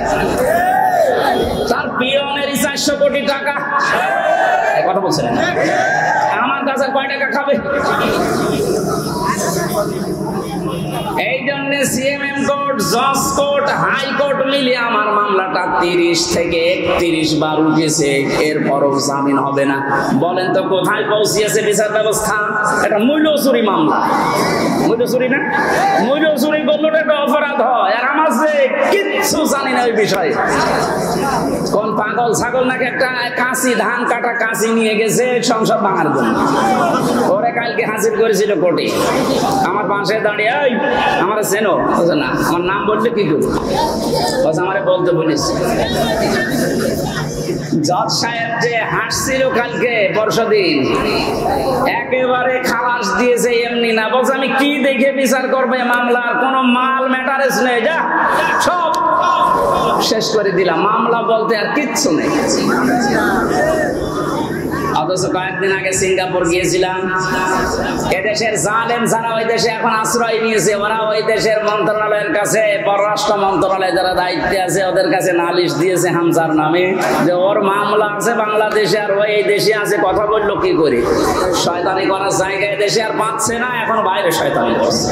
তার পিয়নের 400 কোটি টাকা। কথা বলছেন, আমার কাছে কয় টাকা খাবে? এই জন্য সিএমএম কোর্ট, জজ কোর্ট, হাইকোর্ট মিলিয়ে আমার মামলাটা 30 থেকে 31 বার উঠেছে, এরপরও জামিন হবে না। বলেন তো কোথায় পৌঁছিয়েছে বিচার ব্যবস্থা? এটা মূল্য চুরি মামলা। মূল্য চুরি না, মূল্য চুরি করলে একটা অপরাধ হয়, আর আমার যে কিচ্ছু জানি না ওই বিষয়ে। কোন পাগল ছাগল নাকি একটা কাঁচি, ধান কাটা কাঁচি নিয়ে গেছে সংসার ভাঙার জন্য। ওরে কালকে হাজির করেছিল কোর্টে, আমার পাশে দাঁড়িয়ে, এই আমার চেনো? না, আমার নাম বললে কি করবো? আমারে বলতে বলিস। জজ সাহেব যে হাসছিল কালকে পরশুদিন, একেবারে খালাস দিয়েছে এমনি না, বলছে আমি কি দেখে বিচার করবে মামলার, কোনো মাল ম্যাটারেস নেই, যা সব শেষ করে দিলাম, মামলা বলতে আর কিচ্ছু নেই। অথচ কয়েকদিন আগে সিঙ্গাপুর গিয়েছিলাম, এদেশের জালেম যারা ওই দেশে এখন আশ্রয় নিয়েছে, ওরা ওই দেশের মন্ত্রণালয়ের কাছে, পররাষ্ট্র মন্ত্রণালয়ে যারা দায়িত্বে আছে ওদের কাছে নালিশ দিয়েছে হামজার নামে, যে ওর মামলা আছে বাংলাদেশে আর ওই দেশে আছে, কথা বললো কি করে? শয়তানি করার জায়গায় দেশে আর পাচ্ছে না, এখন বাইরে শয়তানি করছে।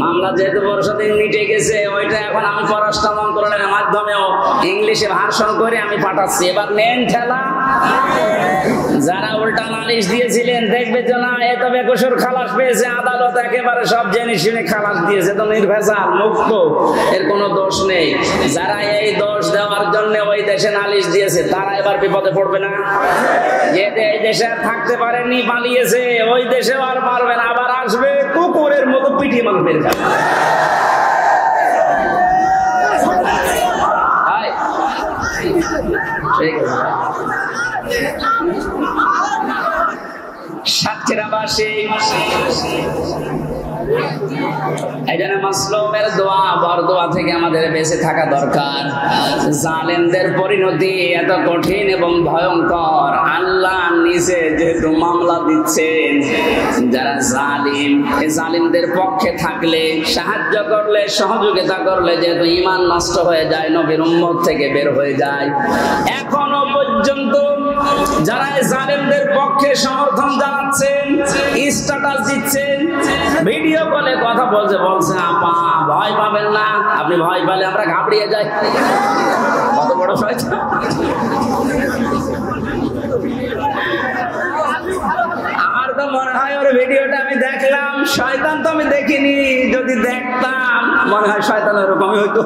মামলা যেহেতু বর্ষদিন মিটে গেছে, ওইটা এখন আমি পররাষ্ট্র মন্ত্রণালয়ের মাধ্যমেও ইংলিশে ভার্সন করে আমি পাঠাচ্ছি। এবার নেন ঠেলা, যারা উল্টা নালিশ দিয়েছিলেন দেখবে যে না এত বেকসুর খালাস পেয়েছে, আদালত একেবারে সব জেনে শুনে খালাস দিয়েছে, তো নির্ভেজাল মুক্ত, এর কোনো দোষ নেই। যারা এই দোষ দেওয়ার জন্য ওই দেশে নালিশ দিয়েছে তারা এবার বিপদে পড়বে না? যে এই দেশে আর থাকতে পারেনি, পালিয়েছে, ওই দেশেও আর পারবে না, আবার আসবে কুকুরের মতো পিটিয়ে মারবে। সাতক্ষীরাবাসী এই জন্য মাসলুমের দোয়া, বরদোয়া থেকে আমাদের বেঁচে থাকা দরকার। জালেমদের পরিণতি এত কঠিন এবং ভয়ঙ্কর, আল্লাহ নিজে যেহেতু মামলা দিচ্ছেন, যারা জালিম, এই জালিমদের পক্ষে থাকলে, সাহায্য করলে, সহযোগিতা করলে যেহেতু ঈমান নষ্ট হয়ে যায়, নবীর উম্মত থেকে বের হয়ে যায়। এখনো পর্যন্ত যারা জালেমদের পক্ষে সমর্থন জানাচ্ছেন, স্ট্যাটাস দিচ্ছেন, ভিডিও কলে কথা বলছে, আপা ভয় পাবেন না, আপনি ভয় পেলে আমরা ঘাবড়িয়ে যাই। কত বড় শয়তান! আমার তো মনে হয় ওর ভিডিওটা আমি দেখলাম, শয়তান তো আমি দেখিনি, যদি দেখতাম মনে হয় শয়তান এরকমই হইতো।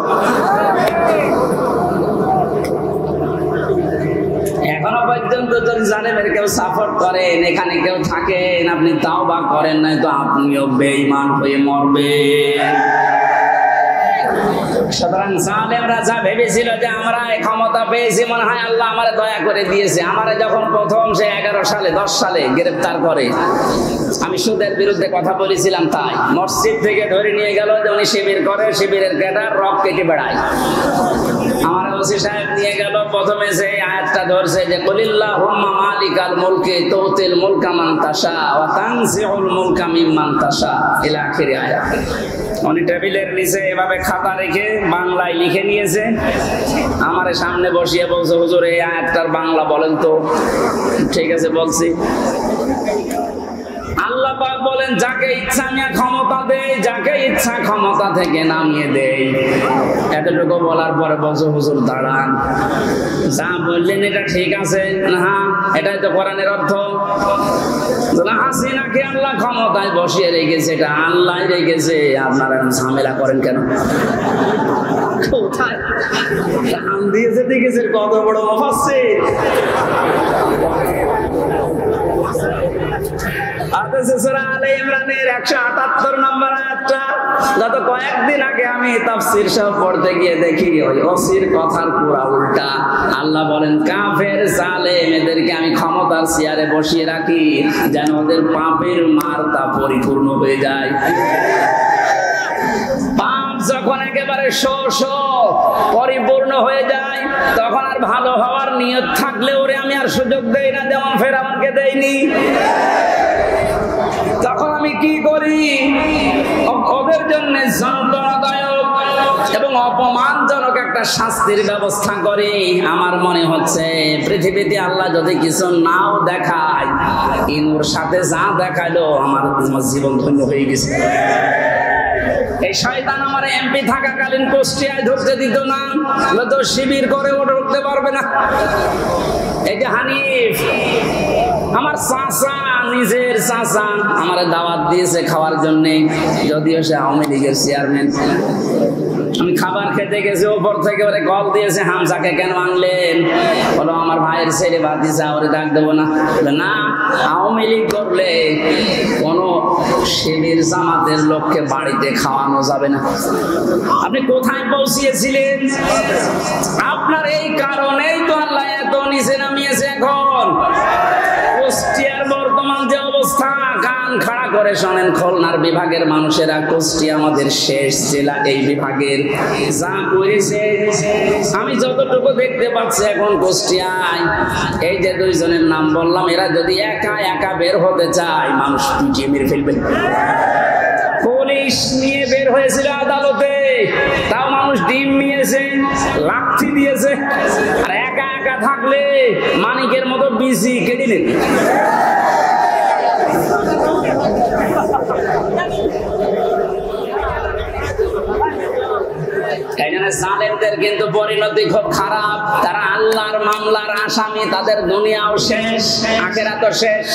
এখনো পর্যন্ত যদি জালেমের কেউ সাপোর্ট করেন, এখানে কেউ থাকেন, আপনি তাওবা করেন নাই তো আপনিও বেঈমান হয়ে মরবেন। সুতরাং জালেমরা যা ভেবেছিল যে আমরা এই ক্ষমতা পেয়েছি, মনে হয় আল্লাহ আমার দয়া করে দিয়েছে। আমারে যখন প্রথম সে 11 সালে 10 সালে গ্রেফতার করে, আমি সুদের বিরুদ্ধে কথা বলেছিলাম, তাই মসজিদ থেকে ধরে নিয়ে গেল যে উনি শিবির করে, শিবিরের ক্যাডার, রক কেটে বেড়ায়। আমার ওসি সাহেব নিয়ে গেল, প্রথমে যে আয়াতটা ধরছে যে কুলিল্লাহুম্মা মালিকাল মুলকি তুতিল মুলকা মান তাশা ওয়া তানজিউল মুলকা মিম্মান তাশা ইলা আখির আয়াত। উনি টেবিলের নিচে এভাবে খাতা রেখে বাংলায় লিখে নিয়েছে, আমার সামনে বসিয়ে বলছে, হুজুর এই আয়াতটার বাংলা বলেন তো। ঠিক আছে বলছি। আল্লাহ পাক বলেন, যাকে ইচ্ছা আমি ক্ষমতা দেই, যাকে ইচ্ছা ক্ষমতা থেকে নামিয়ে দেই। এতটুকু বলার পরে বলছে, হুজুর দাঁড়ান, যা বললেন এটা ঠিক আছে না? এটাই তো কোরআনের অর্থ। হাসিনাকে আল্লাহ ক্ষমতায় বসিয়ে রেখেছে, এটা আল্লাহ রেখেছে, আপনারা ঝামেলা করেন কেন? কোথায় টান দিয়েছে দেখেছে, কত বড় মুফাসসির। সূরা আলে ইমরানের 178 নম্বর আয়াতটা গত কয়েকদিন আগে আমি তাফসীর সহ পড়তে গিয়ে দেখি ওই ওসির কথার পুরা উল্টা। আল্লাহ বলেন, কাফের জালেম এদেরকে আমি ক্ষমতার চেয়ারে বসিয়ে রাখি যেন ওদের পাপের মারতা পরিপূর্ণ হয়ে যায়। পাপ যখন একেবারে পরিপূর্ণ হয়ে যায়, তখন আর ভালো হওয়ার নিয়ত থাকলে ওরে আমি আর সুযোগ দেই না, যেমন ফেরাউনকে দেইনি। তখন আমি কি করি? ওদের জন্য যন্ত্রণাদায়ক এবং এবং অপমানজনক একটা শাস্তির ব্যবস্থা করে। আমার মনে হচ্ছে পৃথিবীতে আল্লাহ যদি কিছু নাও দেখায়, ইনুর সাথে যা দেখাইলো আমার জীবন ধন্য হয়ে গেছে। এই শয়তান আমার এমপি থাকাকালীন কুষ্টিয়ায় ঢুকতে দিত না, তো শিবির করে ও ঢুকতে পারবে না। এই যে হানিফ আমার চাচা, নিজের চাচা আমার দাওয়াত দিয়েছে খাওয়ার জন্য, যদিও সে আওয়ামী লীগের চেয়ারম্যান। আমি খাবার খেতে গেছি, ওপর থেকে ওরে কল দিয়েছে, হামজাকে কেন আনলেন? বলো আমার ভাইয়ের ছেলে ভাতিজা, ওরে ডাক দেবো না। না, আওয়ামী লীগ করলে কোন শিবির জামাতের লোককে বাড়িতে খাওয়ানো যাবে না। আপনি কোথায় পৌঁছিয়েছিলেন? আপনার এই কারণেই তো আল্লাহ এত নিচে নামিয়েছে। এখন কুষ্টিয়ার বর্তমান যে অবস্থা, কান খাড়া করে শোনেন খুলনার বিভাগের মানুষেরা, কুষ্টিয়া আমাদের শেষ জেলা এই বিভাগের, যা করেছে আমি যতটুকু দেখতে পাচ্ছি এখন কুষ্টিয়ায়, এই যে দুইজনের নাম বললাম, এরা যদি একা একা বের হতে চায় মানুষ পিটিয়ে মেরে ফেলবে। পুলিশ নিয়ে বের হয়েছিল আদালতে, তাও মানুষ ডিম নিয়েছে, লাঠি দিয়েছে। আর একা একা থাকলে মানিকের মতো বিসি কেটে নেন। এখানে জালেমদের কিন্তু পরিণতি খুব খারাপ। তারা আল্লাহর মামলার আসামি, তাদের দুনিয়াও শেষ, আখিরাতও শেষ।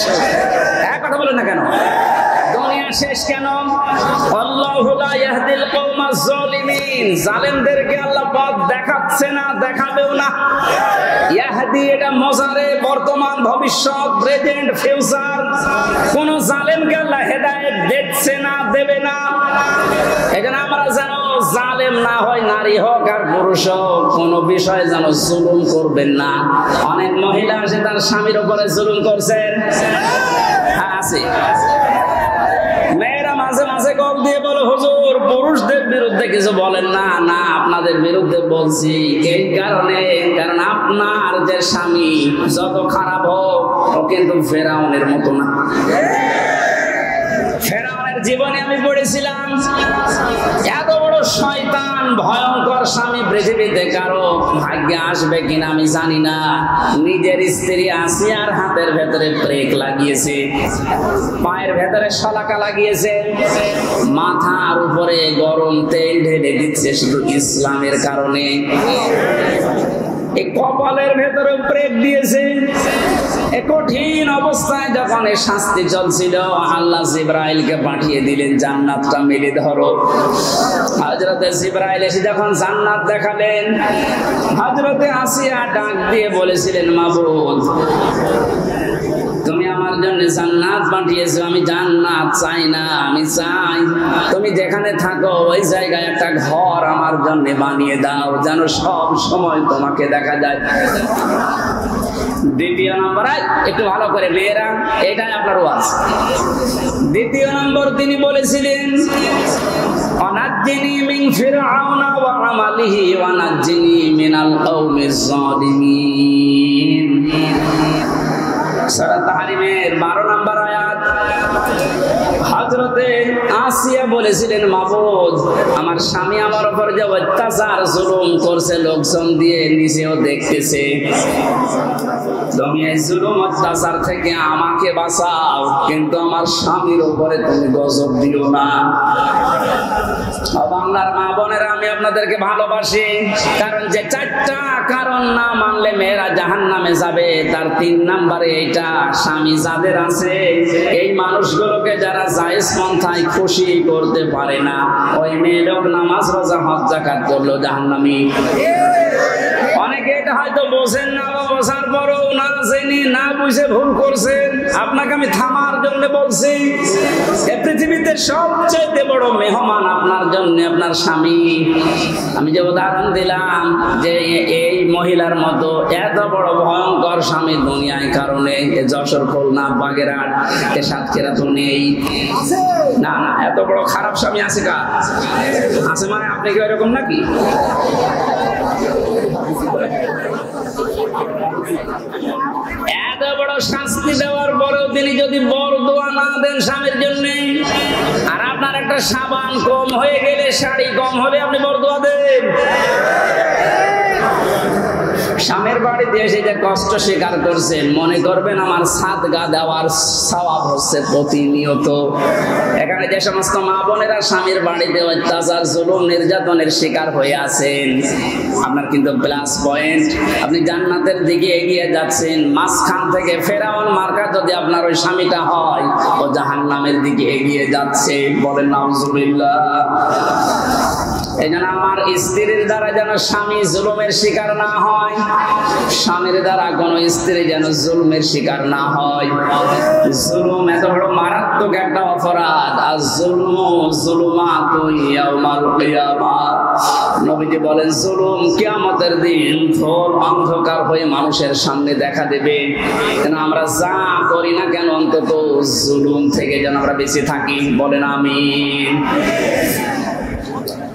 এক কথা বলেন না কেন? দুনিয়া শেষ কেন? আল্লাহু লা ইয়াহদিল কওমাজ জালিমিন, জালেমদেরকে আল্লাহ পথ দেখাচ্ছে না, দেখাবেও না। ইয়াহদি এটা মজারে, বর্তমান, ভবিষ্যৎ, প্রেজেন্ট, ফিউচার। কোন জালেমকে আল্লাহ হেদায়েত দিচ্ছে না, দেবে না। এখানে আমরা যেন জালেম না হয়, নারী হোক আর পুরুষ হোক, কোন বিষয়ে যেন জুলুম করবেন না। অনেক মহিলা আছে তার স্বামীর উপরে জুলুম করছেন, আছে। মেয়েরা মাঝে মাঝে কল দিয়ে বলে, হুজুর পুরুষদের বিরুদ্ধে কিছু বলেন না। না, আপনাদের বিরুদ্ধে বলছি এই কারণে, কারণ আপনার যে স্বামী যত খারাপ হোক, ও কিন্তু ফেরাউনের মতো না। ফেরাউনের জীবনে আমি পড়েছিলাম, এত বড় শয়তান, ভয়ঙ্কর স্বামী পৃথিবীতে কারো ভাগ্যে আসবে কিনা আমি জানি না। নিজের স্ত্রী আসিয়ার হাতের ভেতরে ব্রেক লাগিয়েছে, পায়ের ভেতরে শলাকা লাগিয়েছে, মাথার উপরে গরম তেল ঢেলে দিচ্ছে শুধু ইসলামের কারণে। এই কপালের ভেতরে ব্রেক দিয়েছে। এই কঠিন অবস্থায় যখন এই শাস্তি চলছিল, আল্লাহ জিবরাইলকে পাঠিয়ে দিলেন, জান্নাতটা মেলে ধরো। হযরতে জিবরাইল এসে যখন জান্নাত দেখালেন, হযরতে আসিয়া ডাক দিয়ে বলেছিলেন, মাবুদ তুমি আমার জন্য জান্নাত পাঠিয়েছো, আমি জান্নাত চাই না, আমি চাই তুমি যেখানে থাকো ওই জায়গায় একটা ঘর আমার জন্য বানিয়ে দাও, যেন সব সময় তোমাকে দেখা যায়। দ্বিতীয় নম্বর, একটু ভালো করে মেয়েরা, এটাই আপনার ওয়াজ। দ্বিতীয় নম্বর তিনি বলেছিলেন, অনাজ্জিনি মিন ফিরআউনা ওয়া আমালিহি ওয়া নাজ্জিনি মিনাল কওমিজ জালিমিন। সূরা তাহরিমের 12 নম্বর আয়াত। হযরতে আসিয়া বলেছিলেন, মাবুদ আমার স্বামী আমার উপর যে অত্যাচার জুলুম করছে, লোকজন দিয়ে নিজেও দেখতেছে, তুমি এই জুলুম অত্যাচার থেকে আমাকে বাঁচাও, কিন্তু আমার স্বামীর উপরে তুমি গজব দিও না। বাংলার মা বোনেরা, আমি আপনাদেরকে ভালোবাসি, কারণ যে 4টা কারণ না মানলে মেয়েরা জাহান্নামে যাবে, তার 3 নম্বরে এটা, স্বামী যাদের আছে এই মানুষগুলোকে যারা জায়েজ পন্থায় খুশি করতে পারে না, ওই মেয়ে লোক নামাজ রোজা হজ যাকাত করলো জাহান্নামী। অনেকে এটা হয়তো বোঝেন না, বা বোঝার পরেও না জেনে না বুঝে ভুল করছেন। আপনাকে আমি থামার জন্য বলছি, এই পৃথিবীতে সবচেয়ে বড় মেহমান আপনার জন্য আপনার স্বামী। আমি যে উদাহরণ দিলাম যে এই মহিলার মতো এত বড় ভয়ঙ্কর স্বামী দুনিয়ায় কারণে যশোর, খুলনা, বাগেরহাট, সাতক্ষীরা তো নেই। না না, এত বড় খারাপ স্বামী আছে কার? আছে মানে আপনি কি এরকম নাকি? এত বড় শাস্তি দেওয়ার পরেও তিনি যদি বড় দোয়া না দেন স্বামীর জন্য, আর আপনার একটা একটা সাবান কম হয়ে গেলে, শাড়ি কম হলে আপনি বরদোয়া দেন। স্বামীর বাড়িতে এসে যে কষ্ট স্বীকার করছেন, মনে করবেন আমার সাদগা দেওয়ার সওয়াব হচ্ছে প্রতিনিয়ত। এখানে যে সমস্ত মা বোনেরা স্বামীর বাড়িতে অত্যাচার, জুলুম, নির্যাতনের শিকার হয়ে আছেন, আপনার কিন্তু প্লাস পয়েন্ট। আপনি জান্নাতের দিকে এগিয়ে যাচ্ছেন। মাঝখান থেকে ফেরাউন মার্কা যদি আপনার ওই স্বামীটা হয়, ও জাহান্নামের দিকে এগিয়ে যাচ্ছে। বলেন নাউজুবিল্লাহ। এই জন্য আমার স্ত্রীর দ্বারা যেন স্বামী জুলুমের শিকার না হয়, স্বামীর দ্বারা কোনো স্ত্রী যেন জুলুমের শিকার না হয়। জুলুম এত বড় মারাত্মক একটা অপরাধ। আর জুলমু যুলুমাতুন ইয়াউমাল কিয়ামাহ, নবীজি বলেন জুলুম কিয়ামতের দিন ঘোর অন্ধকার হয়ে মানুষের সামনে দেখা দেবে। যেন আমরা যা করি না কেন অন্তত জুলুম থেকে যেন আমরা বেঁচে থাকি। বলেন আমিন।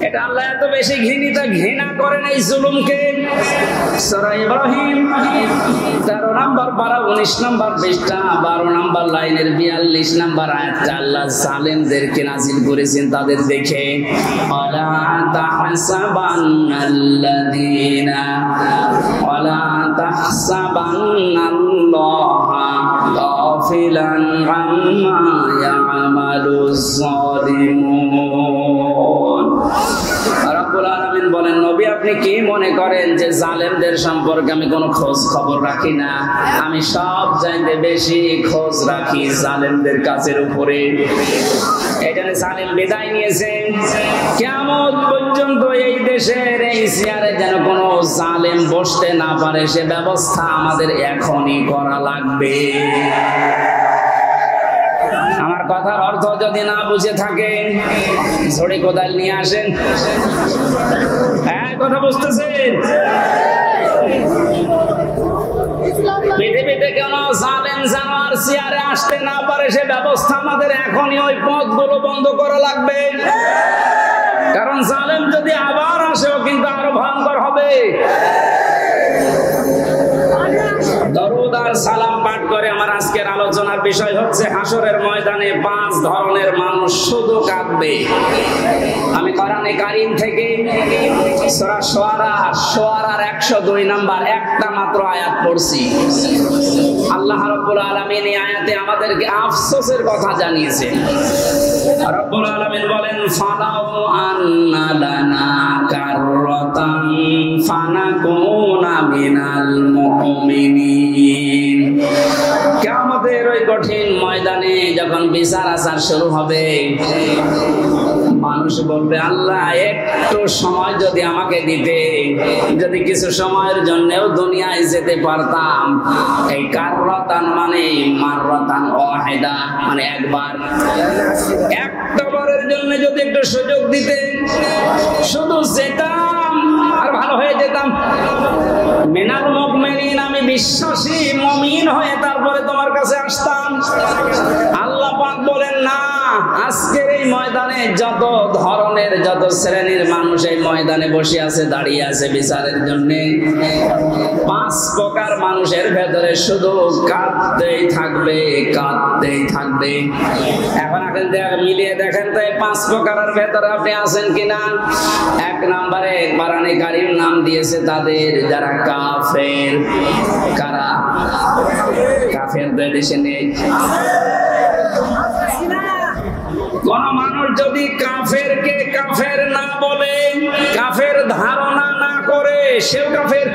এটা আল্লাহ এত বেশি ঘৃণা করেন এই জুলুমকে। সূরা ইব্রাহিম 13 নম্বর পারা 19 নম্বর পৃষ্ঠা 12 নম্বর লাইনের 42 নম্বর আয়াতটা আল্লাহ জালেমদেরকে নাযিল করেছেন তাদের দেখে। ওয়ালা তাহসাবান্নাল্লাহা গাফিলান আম্মা ইয়ামালুজ যালিমুন। রব্বুল আলামিন বলেন, নবী আপনি কি মনে করেন যে জালেমদের সম্পর্কে আমি কোনো খোঁজ খবর রাখি না? আমি সব চাইতে বেশি খোঁজ রাখি জালেমদের কাছের উপরে। এই জন্য জালেম বিদায় নিয়েছেন। কিয়ামত পর্যন্ত এই দেশের এই চেয়ারে যেন কোনো জালেম বসতে না পারে, সে ব্যবস্থা আমাদের এখনই করা লাগবে। আমার কথার অর্থ যদি না বুঝে থাকেন, ঝড়ি কোদাল নিয়ে আসেন। হ্যাঁ, কথা বুঝতেছেন? পৃথিবীতে কেন জালেম যেন আর চেয়ারে আসতে না পারে, সে ব্যবস্থা আমাদের এখনই ওই পথগুলো বন্ধ করা লাগবে। কারণ জালেম যদি আবার আসেও কিন্তু আরো ভয়ঙ্কর হবে। দরুদ আর সালাম পাঠ করে আমার আজকের আলোচনার বিষয় হচ্ছে হাসরের ময়দানে 5 ধরনের মানুষ শুধু কাঁদবে। আমি কোরআনে কারীম থেকে সূরা শুআরার 102 নম্বর একটা মাত্র আয়াত পড়ছি। আল্লাহ রাব্বুল আলামিন এই আয়াতে আমাদেরকে আফসোসের কথা জানিয়েছেন। রাব্বুল আলামিন বলেন, ফালাউ আন্না লানা কাররাতান ফানাকুনা মিনাল মুমিনিন। কিয়ামতের ওই কঠিন ময়দানে যখন বিচার আচার শুরু হবে, মানুষ বলবে, আল্লাহ একটু সময় যদি আমাকে দিতে, যদি কিছু সময়ের জন্যও দুনিয়ায় যেতে পারতাম। এই কাররাতান মানে মাররাতান ওয়াহিদা, মানে একবার, একটা বারের জন্য যদি একটু সুযোগ দিতে, শুধু যেতাম আর ভালো হয়ে যেতাম। মিনাল মুমিনিন, আমি বিশ্বাসী মুমিন হয়ে তারপরে তোমার কাছে আসতাম। আল্লাহ পাক বলেন, না, আজকের এই ময়দানে যত ধরনের, যত শ্রেণীর মানুষ এই ময়দানে বসে আছে, দাঁড়িয়ে আছে বিচারের জন্য, 5 প্রকার মানুষের ভেতরে শুধু কাঁদতেই থাকবে, কাঁদতেই থাকবে। এখন মিলিয়ে দেখেন তো এই 5 প্রকারের ভেতরে আপনি আছেন কিনা। 1 নম্বরে কোরআনে কারীম নাম দিয়েছে তাদের, যারা কাফের। কারা কাফের? দেশে নেই। কোন মানুষ যদি কাফেরকে কাফের না বলে, কাফের ধারণা না করে, সেও কাফের।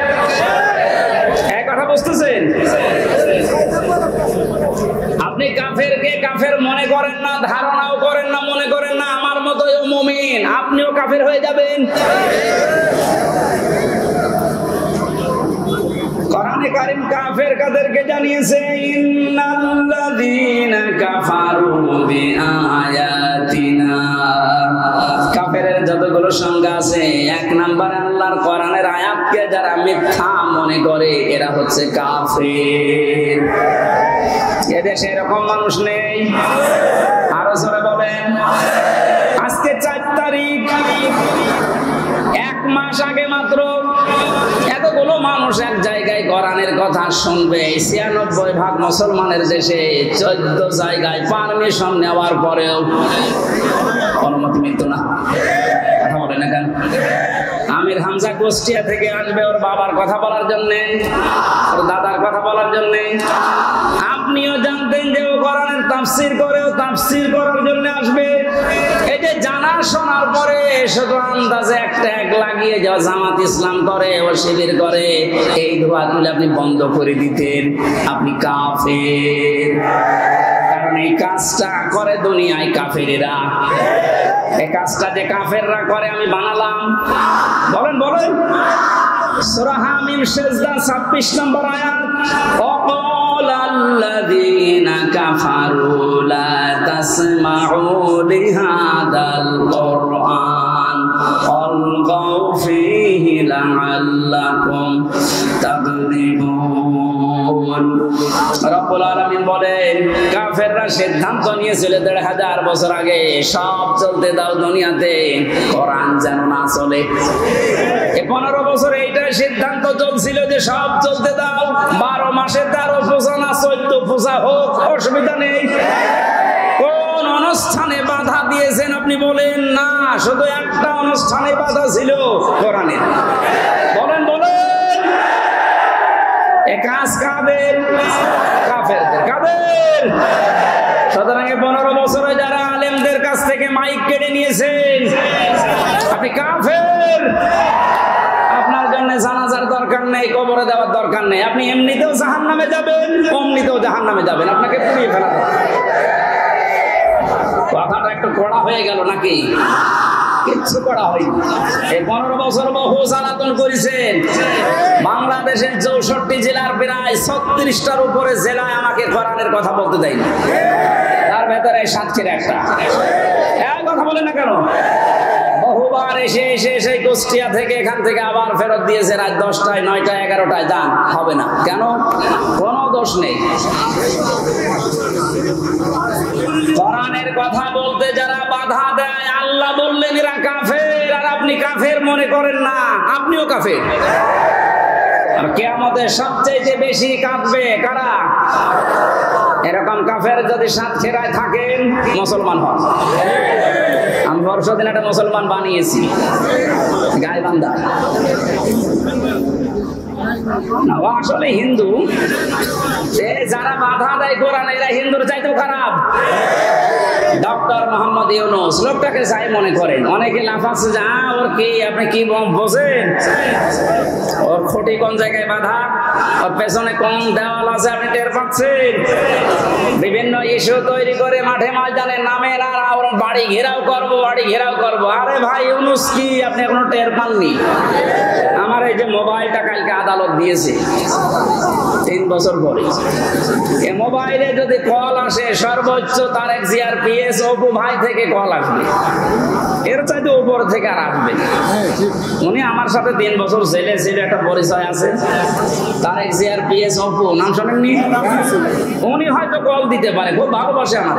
এক কথা বুঝতেছেন? আপনি কাফেরকে কাফের মনে করেন না, ধারণাও করেন না, মনে করেন না আমার মতোই মুমিন, আপনিও কাফের হয়ে যাবেন। কোরআনে কারীম কাফের কাদেরকে জানিয়েছে, ইন্নাল্লাযীনা কাফারু বিআয়াতিনা। কাফেরের যতগুলো সংজ্ঞা আছে, 1 নম্বরে আল্লাহর কোরআনের আয়াতকে যারা মিথ্যা মনে করে, এরা হচ্ছে কাফের। এদেশে এরকম মানুষ নেই। আরো জোরে বলেন। আজকে 4 তারিখ, 1 মাস আগে মাত্র এতগুলো মানুষ এক জায়গায় কোরআনের কথা শুনবে। 96% মুসলমানের দেশে 14 জায়গায় পারমিশন নেওয়ার পরেও অনুমতি মিলত না। কথা বলে না কেন? আমির হামজা কুষ্টিয়া থেকে আসবে ওর বাবার কথা বলার জন্যে, ওর দাদার কথা বলার জন্যে। আপনিও জানতেন যে ও কোরআনের তাফসীর করে, ও তাফসীর করার জন্য আসবে। এই যে জানা শোনার পরে শুধু আন্দাজে একটা এক লাগিয়ে যাওয়া জামাত ইসলাম করে, ও শিবির করে, এই ধোয়া তুলে আপনি বন্ধ করে দিতেন। আপনি কাফের, কারণ এই কাজটা করে দুনিয়ায় কাফেরেরা। এই কাজটা যে কাফেররা করে আমি বানালাম। বলেন বলেন, সূরা হামিম সিজদা 26 নম্বর আয়াত। আল্লাযীনা কাফারু লা তাসমাউ লিহাদাল কুরআন আলগাউ ফীহি লাআল্লাকুম তাগলিবুন। রব্বুল আলামিন বলেন, কাফেররা সিদ্ধান্ত নিয়েছিল ১৫০০ বছর আগে, সব চলতে দাও দুনিয়াতে, কোরআন যেন না চলে। 15 বছর এইটা সিদ্ধান্ত চলছিল যে সব চলতে দাও, 12 মাসে 13 পূজা না 14 পূজা হোক, অসুবিধা নেই। কোন অনুষ্ঠানে বাধা দিয়েছেন আপনি বলেন? না, শুধু একটা অনুষ্ঠানে বাধা ছিল, কোরআনের। বলেন বলেন, এ কাজ কাদের? কাফেরদের। কাদের? সুতরাং 15 বছরে যারা আলেমদের কাছ থেকে মাইক কেড়ে নিয়েছেন, আপনি কাফের। আপনার জন্য জানাজার দরকার নেই, কবরে দেওয়ার দরকার নেই। আপনি এমনিতেও জাহান্নামে যাবেন, অমনিতেও জাহান্নামে যাবেন, আপনাকে পুড়িয়ে ফেলা দরকার। কথাটা একটু কড়া হয়ে গেল নাকি? কিচ্ছু করা হয়নি। এই 15 বছর বহু জ্বালাতন করেছেন। বাংলাদেশের 64 জেলার প্রায় 36টার উপরে জেলায় আমাকে কোরআনের কথা বলতে দেয়নি। তার ভেতরে সাতক্ষীরা একটা। কথা বলেন না কেন? বহুবার এসে সেই কুষ্টিয়া থেকে এখান থেকে আবার ফেরত দিয়েছে রাত 10টায়, 9টায়, 11টায়। যান, হবে না। কেন? কোনো দোষ নেই। কোরআনের কথা বলতে যারা বাধা দেয়, আল্লাহ বললেন এরা কাফের, আর আপনি কাফের মনে করেন না, আপনিও কাফের। আর কিয়ামতে সবচেয়ে বেশি কাঁদবে কারা? এরকম কাফের যদি সাতক্ষীরায় থাকেন, মুসলমান হন। আমি বর্ষদিন একটা মুসলমান বানিয়েছি, গাইবান্ধা। না, ও আসলে হিন্দু। যারা বাধা দেয় কোরআন, এরা হিন্দুর চাইতেও খারাপ। ডক্টর মোহাম্মদ ইউনূস লোকটাকে যাই মনে করেন। অনেকে লাফাচ্ছে যে ওর কি, আপনি কি বোঝেন? ওর খুঁটি কোন জায়গায় বাধা, ওর পেছনে কোন দেওয়াল আছে আপনি টের পাচ্ছেন? বিভিন্ন ইস্যু তৈরি করে মাঠে ময়দানে নামেন, আর ওর বাড়ি ঘেরাও করবো, বাড়ি ঘেরাও করবো। আরে ভাই, ইউনূস কি আপনি এখনো টের পাননি? আমার এই যে মোবাইলটা কালকে আদালত দিয়েছে 3 বছর পরে। এই মোবাইলে যদি কল আসে, সর্বোচ্চ তারেক জিয়ার পিএস অপু ভাই থেকে কল আসবে, এর চাইতে উপর থেকে আর আসবে। উনি আমার সাথে 3 বছর জেলে ছিল, একটা পরিচয় আছে। তারেক জিয়ার পিএস অপু, নাম শোনেননি? উনি হয়তো কল দিতে পারে, খুব ভালোবাসে আমার।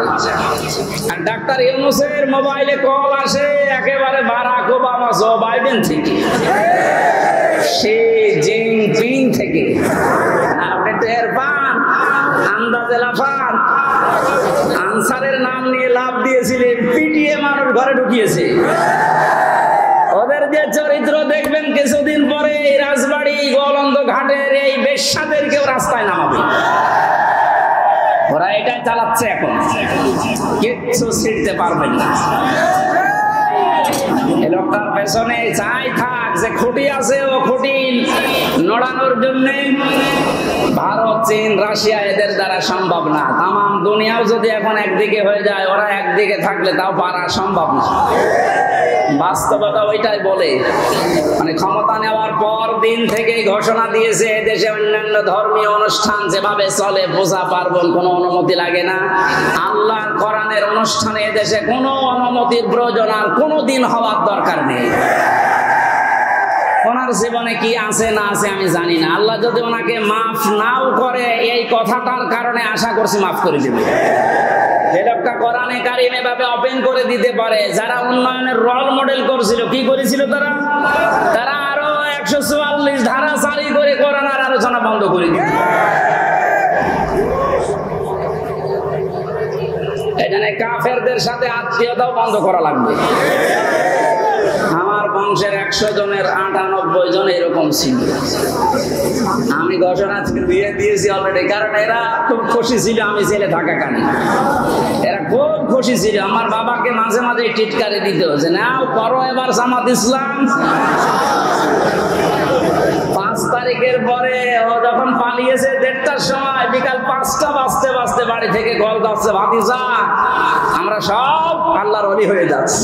আর ডাক্তার ইউনূসের মোবাইলে কল আসে একেবারে বারাক ওবামা, জো বাইডেন থেকে, শি জিনপিং থেকে। আপনি টের পান, আন্দাজে লাফান। আনসারের নাম নিয়ে লাভ দিয়েছিলেন, পিটিয়ে মানুষ ঘরে ঢুকিয়েছে। ওদের যে চরিত্র দেখবেন কিছুদিন পরে এই রাজবাড়ি, গোলন্দ ঘাটের এই বেশ্যাদেরকেও রাস্তায় নামাবে। ওরা এটাই চালাচ্ছে এখন, কিচ্ছু ছিঁড়তে পারবেন না। এই লোকটার পেছনে যাই থাক, যে খুঁটি আছে ও খুঁটি নড়ানোর জন্য ভারত, চীন, রাশিয়া, এদের দ্বারা সম্ভব না। তামাম দুনিয়াও যদি এখন একদিকে হয়ে যায়, ওরা একদিকে থাকলে তাও পারা সম্ভব না। বাস্তবতা ওইটাই বলে। মানে ক্ষমতা নেওয়ার পর দিন থেকেই ঘোষণা দিয়েছে দেশে অন্যান্য ধর্মীয় অনুষ্ঠান যেভাবে চলে, পূজা পার্বণ, কোনো অনুমতি লাগে না। আল্লাহর কোরআনের অনুষ্ঠানে এদেশে কোনো অনুমতির প্রয়োজন আর কোনো দিন হওয়ার দরকার নেই। ওনার জীবনে কি আছে না আছে আমি জানি না। আল্লাহ যদি ওনাকে মাফ নাও করে, এই কথাটার কারণে আশা করছি মাফ করে দেবে। যে লোকটা কোরআনে কারিম এভাবে ওপেন করে দিতে পারে, যারা উন্নয়নের রোল মডেল করছিল, কি করেছিল তারা? তারা আরো 144 ধারা জারি করে কোরআনের আলোচনা বন্ধ করে দিত। এজন্য কাফেরদের সাথে আত্মীয়তাও বন্ধ করা লাগবে। আমার বংশের 100 জনের 98 জন এরকম ছিল। আমি ঘোষণা দিয়ে দিয়েছি অলরেডি, কারণ এরা খুব খুশি ছিল আমি ছেলে থাকা কারণে। এরা খুব খুশি ছিল। আমার বাবাকে মাঝে মাঝে টিটকারি দিতে হচ্ছে, নাও করো এবার জামাত ইসলাম। 5 তারিখের পরে ও যখন পালিয়েছে 1:30টার সময়, বিকাল 5টা বাজতে বাজতে বাড়ি থেকে কল আসছে, ভাতিজা আমরা সব আল্লাহর ওলি হয়ে যাচ্ছি।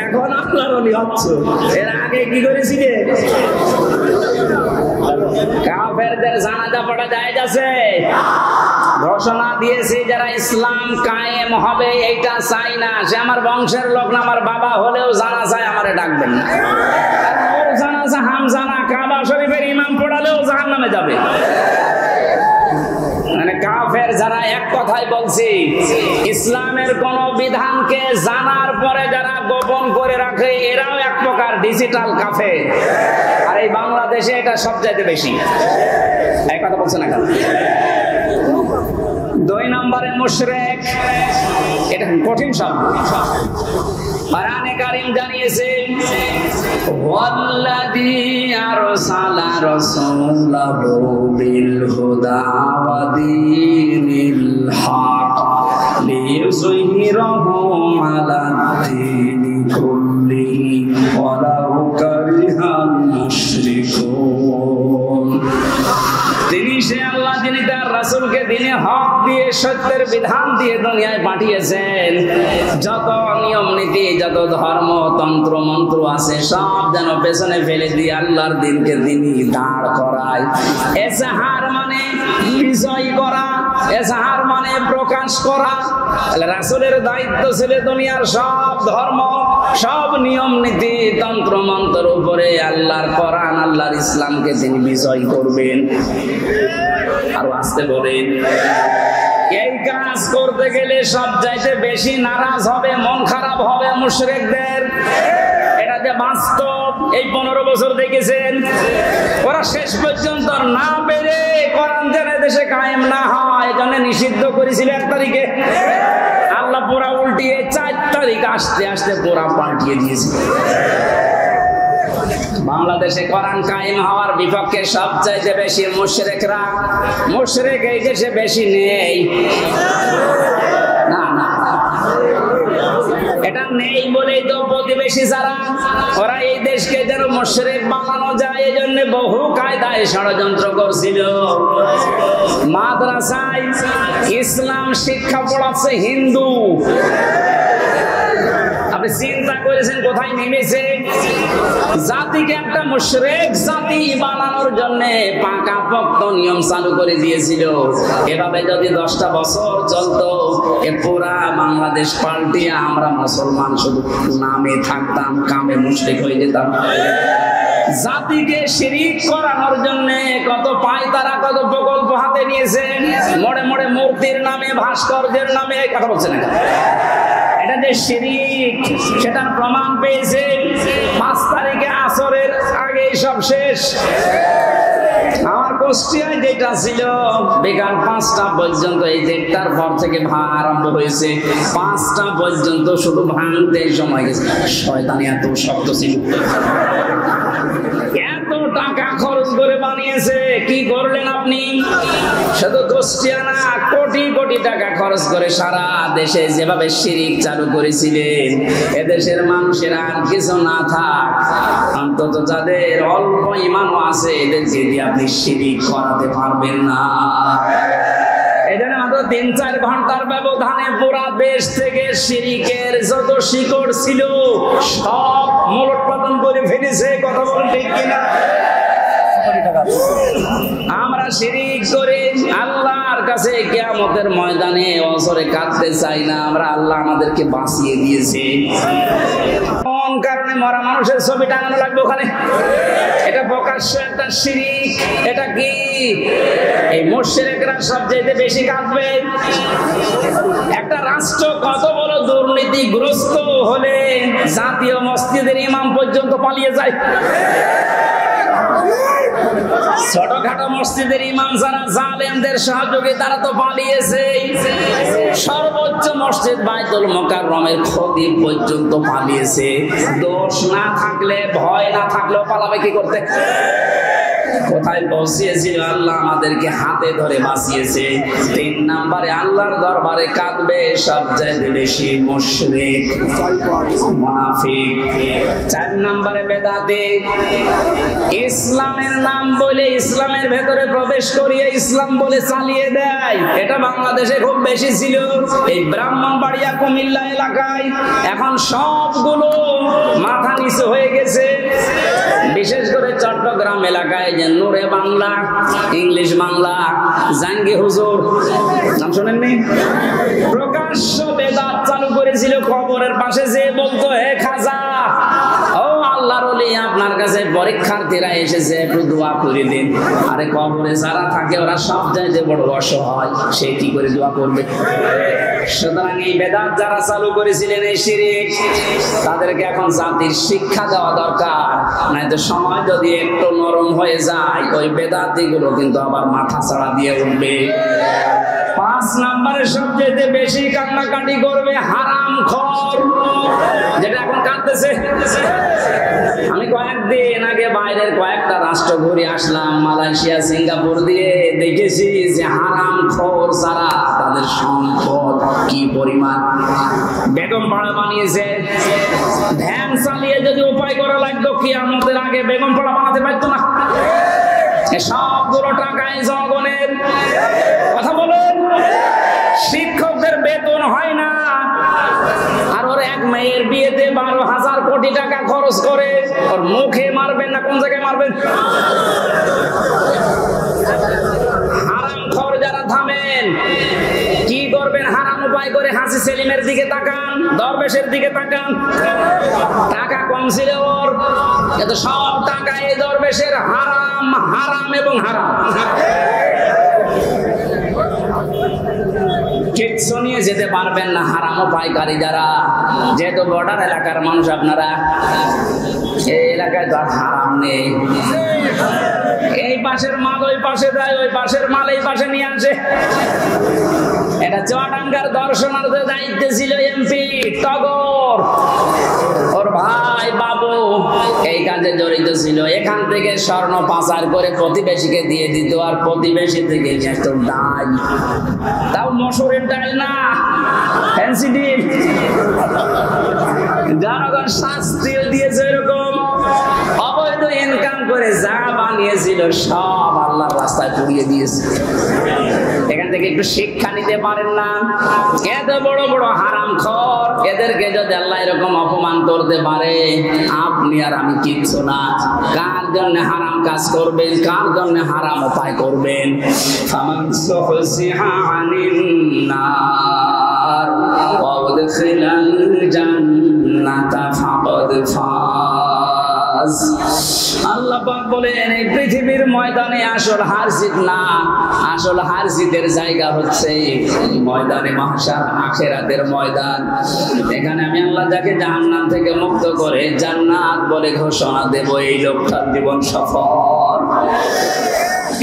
এখন আল্লাহর ওলি হচ্ছে, এর আগে কি করেছিলে? কাফেরদের জানাজা পড়া জায়েজ আছে। ঘোষণা দিয়েছি যারা ইসলাম কায়েম হবে এইটা চাই না, সে আমার বংশের লোক না, আমার বাবা হলেও জানাজায় আমারে ডাকবেন না। জানাজা হামজানা কাবা শরীফের ইমাম পড়ালেও জাহান্নামে যাবে। মানে কাফের যারা, এক কথাই বলছি, ইসলামের কোন বিধানকে জানার পরে যারা গোপন করে রাখে এরাও এক প্রকার ডিজিটাল কাফের। আর এই বাংলাদেশে এটা সবচাইতে বেশি। এক কথা বলছে না কেন? 2 নম্বরে মুশরিক, এটা কঠিন শব্দ। কোরআনে কারীম জানিয়েছে ওয়াল্লাযী আরসালা রাসূলাহু বিল হুদা ওয়া দীনিল হক লিইয়ুযহিরাহু আলাদ দীনি কুল্লিহি ওয়ালাউ কারিহাল মুশরিকুন। তিনি সে আল্লাহ যিনি তার রাসূলকে দ্বীনে হক দিয়ে, সত্যের বিধান দিয়ে দুনিয়ায় পাঠিয়েছেন। যত নিয়ম নীতি, যত ধর্ম তন্ত্র মন্ত্র আছে সব যেন পেছনে ফেলে দিয়ে আল্লাহর দ্বীনকে তিনি দাঁড় করায়। এজাহার মানে বিজয় করা, এজাহার মানে প্রকাশ করা। রাসূলের দায়িত্ব ছিল দুনিয়ার সব ধর্ম, সব নিয়ম নীতি তন্ত্র মন্ত্রের উপরে আল্লাহর কোরআন, আল্লাহর ইসলামকে তিনি বিজয় করবেন। আর আসতে বলেন, এই কাজ করতে গেলে সবচাইতে বেশি নারাজ হবে, মন খারাপ হবে মুশরিকদের। এটা যে বাস্তব, এই 15 বছর দেখেছেন। ওরা শেষ পর্যন্ত না পেরে কোরআন যেন দেশে কায়েম না হয় এজন্য নিষিদ্ধ করেছিল 1 তারিখে। আল্লাহ পুরা উল্টিয়ে 4 তারিখ আসতে আসতে পুরা পাল্টিয়ে দিয়েছে। বাংলাদেশে কোরআন কায়েম হওয়ার বিপক্ষে সবচাইতে বেশি মুশরিকরা। মুশরিক এই দেশে বেশি নেই, না না, এটা নেই বলেই তো প্রতিবেশী যারা, ওরা এই দেশকে যেন মুশরিক বানানো যায় এজন্য বহু কায়দায় ষড়যন্ত্র করছিল। মাদ্রাসায় ইসলাম শিক্ষা পড়াচ্ছে হিন্দু। আপনি চিন্তা করেছেন কোথায় নেমেছে? জাতিকে একটা মুশরিক জাতি বানানোর জন্য পাকাপোক্ত নিয়ম চালু করে দিয়েছিল। এভাবে যদি 10টা বছর চলতো, এ পুরা বাংলাদেশ পাল্টিয়ে আমরা মুসলমান শুধু নামে থাকতাম, কামে মুশরিক হয়ে যেতাম। জাতিকে শিরিক করানোর জন্য কত পায়তারা, কত প্রকল্প হাতে নিয়েছে। মোড়ে মোড়ে মূর্তির নামে, ভাস্কর্যের নামে, কথা বলছে না, এটা যে শিরিক সেটার প্রমাণ পেয়েছে। 5 তারিখে আসরের আগে সব শেষ। আমার কুষ্টিয়ায় যেটা ছিল বিকাল 5টা পর্যন্ত, এই 1টার পর থেকে আরম্ভ হয়েছে, 5টা পর্যন্ত শুধু ভাঙতে সময় গেছে। শয়তানি এত শক্ত ছিল, এত টাকা খরচ করে বানিয়েছে। কি করলেন আপনি? শুধু কুষ্টিয়া না, কোটি কোটি টাকা খরচ করে সারা দেশে যেভাবে শিরিক চালু করেছিলেন, এদেশের মানুষের আর কিছু না থাক, অন্তত যাদের অল্প ঈমানও আছে এদেরকে দিয়ে আপনি শিরিক করাতে পারবেন না। এজন্য মাত্র 3-4 ঘন্টার ব্যবধানে পুরা দেশ থেকে শিরিকের যত শিকড় ছিল সব মূলোৎপাটন করে ফেলেছে। কথা বলেন ঠিক কিনা? আমরা শিরিক করে আল্লাহর কাছে কিয়ামতের ময়দানে অজরে কাঁদতে চাই না। আমরা, আল্লাহ আমাদেরকে বাঁচিয়ে দিয়েছে। কোন কারণে মরা মানুষের ছবি টাঙানো লাগবে ওখানে? এটা প্রকাশ্য একটা শিরিক। এটা কি? এই মুশরিকরা সবচেয়ে বেশি কাঁদবে। একটা রাষ্ট্র কত বড় দুর্নীতিগ্রস্ত হলে জাতীয় মসজিদের ইমাম পর্যন্ত পালিয়ে যায়। ছোটখাটো মসজিদের ইমাম যারা জালেমদের সহযোগী তারা তো পালিয়েছে। সর্বোচ্চ মসজিদ বাইতুল মুকাররমের খতিব পর্যন্ত পালিয়েছে। দোষ না থাকলে, ভয় না থাকলেও পালাবে কি করতে? কোথায় পৌঁছিয়েছিল? আল্লাহ আমাদেরকে হাতে ধরে বাঁচিয়েছে। 3 নম্বরে আল্লাহর দরবারে কাঁদবে সবচেয়ে বেশি মুশরিক, মুনাফিক। 4 নম্বরে বেদাতি। ইসলামের নাম বলে ইসলামের ভেতরে প্রবেশ করিয়ে ইসলাম বলে চালিয়ে দেয়। এটা বাংলাদেশে খুব বেশি ছিল, এই ব্রাহ্মণবাড়িয়া কুমিল্লা এলাকায়। এখন সবগুলো মাথা নিচু হয়ে গেছে। বিশেষ করে চট্টগ্রাম এলাকায় যে নূরে বাংলা, ইংলিশ বাংলা, জাঙ্গি হুজুর, নাম শোনেননি? প্রকাশ্য বেদাত চালু করেছিল। কবরের পাশে যে বলতো, হে খাজা, ও আল্লাহর ওলি, আপনার কাছে পরীক্ষার্থীরা এসেছে, একটু দোয়া করে দিন। আরে কবরে যারা থাকে ওরা সব চাইতে বড় অসহায়, সে কি করে দোয়া করবে? সুতরাং এই বেদাত যারা চালু করেছিলেন, এই শিরক, তাদেরকে এখন জাতির শিক্ষা দেওয়া দরকার। নয়তো সময় যদি একটু নরম হয়ে যায়, ওই বেদাতিগুলো কিন্তু আবার মাথা ছাড়া দিয়ে উঠবে। 5 নম্বরে সবচেয়ে বেশি কান্নাকাটি করবে হারামখোর, যেটা এখন কাঁদতেছে। আমি কয়েকদিন আগে বাইরের কয়েকটা রাষ্ট্র ঘুরে আসলাম, মালয়েশিয়া, সিঙ্গাপুর দিয়ে, দেখেছি যে হারামখোর যারা, তাদের সম্পদ কি পরিমাণ। বেগম পাড়া বানিয়েছে। ভ্যান চালিয়ে যদি উপায় করা লাগতো, কিয়ামতের আগে বেগম পাড়া বানাতে পারতো না। সবগুলো টাকায় জনগণের। কথা বলেন, শিক্ষকদের বেতন হয় না, আর ওর এক মেয়ের বিয়েতে 12,000 কোটি টাকা খরচ করে। ওর মুখে মারবেন না কোন জায়গায় মারবেন? হারামখোর যারা, থামেন। কি করবেন? হারাম উপায় করে হাসি সেলিমের দিকে তাকান, দরবেশের দিকে তাকান। টাকা কম ছিল ওর, কিন্তু সব টাকা এই দরবেশের। হারাম, হারাম এবং হারাম। কিচ্ছু নিয়ে যেতে পারবেন না হারাম উপায়কারী যারা। যেহেতু বর্ডার এলাকার মানুষ আপনারা, এই এলাকায় তো হারাম নেই। এই পাশের মাল ওই পাশে দেয়, ওই পাশের মাল এই পাশে নিয়ে আসে। এটা চুয়াডাঙ্গার দর্শনার্থীদের দায়িত্বে ছিল এমপি টগর, ওর ভাই বাবু এই কাজে জড়িত ছিল। এখান থেকে স্বর্ণ পাচার করে প্রতিবেশীকে দিয়ে দিত, আর প্রতিবেশী থেকে একটু ডাল, তাও মসুরের ডাল না, ফ্যান্সি ডিম। জনগণ শাস্তিও দিয়েছে এরকম। অবৈধ ইনকাম করে যা বানিয়েছিল সব আল্লাহর রাস্তায় পুড়িয়ে দিয়েছে। এখান থেকে একটু শিক্ষা নিতে পারেন না? এত বড় বড় হারামখোর, এদেরকে যদি আল্লাহ এরকম অপমান করতে পারে, আপনি আর আমি কিচ্ছু না। কার জন্য হারাম কাজ করবেন, কার জন্য হারাম উপায় করবেন? ফামান সুহসিহা আনিন নার ওয়া উদখিলাল জান্নাতা ফাকাদ ফাজ। আল্লাহ পাক বলেন, এই পৃথিবীর ময়দানে আসল হার জিত না, আসল হার জিতের জায়গা হচ্ছে ময়দানে মাহশার, আখিরাতের ময়দান। এখানে আমি আল্লাহ যাকে জাহান্নাম থেকে মুক্ত করে জান্নাত বলে ঘোষণা দেব, এই লোকটার জীবন সফল।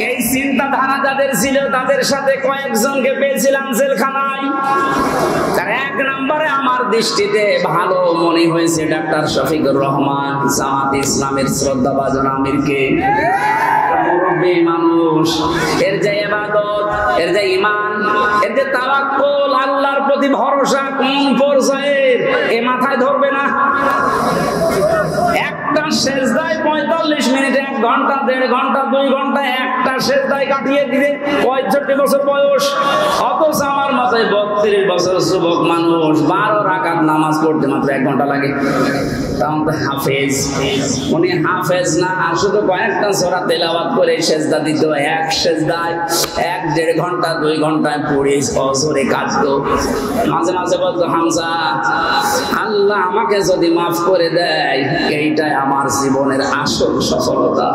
এই চিন্তাধারা যাদের ছিল, তাদের সাথে কয়েকজনকে পেয়েছিলাম জেলখানায়। তার 1 নম্বরে আমার দৃষ্টিতে ভালো মনে হয়েছে ডাক্তার শফিকুর রহমান, জামাত ইসলামের শ্রদ্ধাভাজন আমিরকে। মুরব্বী মানুষ, এর যে ইবাদত, এর যে ঈমান, এর যে তাওয়াক্কুল, আল্লাহর প্রতি ভরসা কোন পর্যায়ের, এ মাথায় ধরবে না। একটা সেজদায় 45 মিনিট, 1 ঘন্টা, 1.5 ঘন্টা, 2 ঘন্টা একটা সেজদায় কাটিয়ে দিলে 65 বছর বয়স। অথচ আমার মতো 32 বছর যুবক মানুষ 12 রাকাত নামাজ পড়তে মাত্র 1 ঘন্টা লাগে। তখন তো হাফেজ, উনি হাফেজ না, শুধু কয়েকটা সূরা তেলাওয়াত করে সেজদা দিত। এক সেজদায় 1-1.5 ঘন্টা, 2 ঘন্টায় পড়ে অজরে কাটতো। মাঝে মাঝে বলতো, হামজা, আল্লাহ আমাকে যদি মাফ করে দেয়, এইটাই আমার জীবনের আসল সফলতা।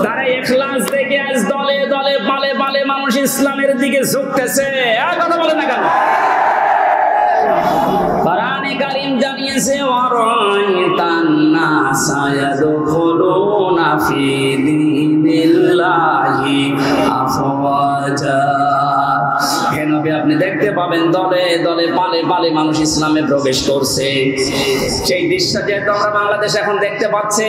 তারা ইখলাস থেকে আজ দলে দলে, পালে পালে মানুষ ইসলামের দিকে ঝুঁকতেছে। আর কথা বলে না কেন? কোরআনে কারীম জানিয়েছে, ওয়ারাইতান নাসা ইয়াদখুলুনা ফি দীনিল্লাহি আফওয়াজা। হে নবী, আপনি আপনি দেখতে পাবেন দলে দলে পালে পালে মানুষ ইসলামে প্রবেশ করছে। সেই দৃশ্য যেহেতু আমরা বাংলাদেশ এখন দেখতে পাচ্ছি।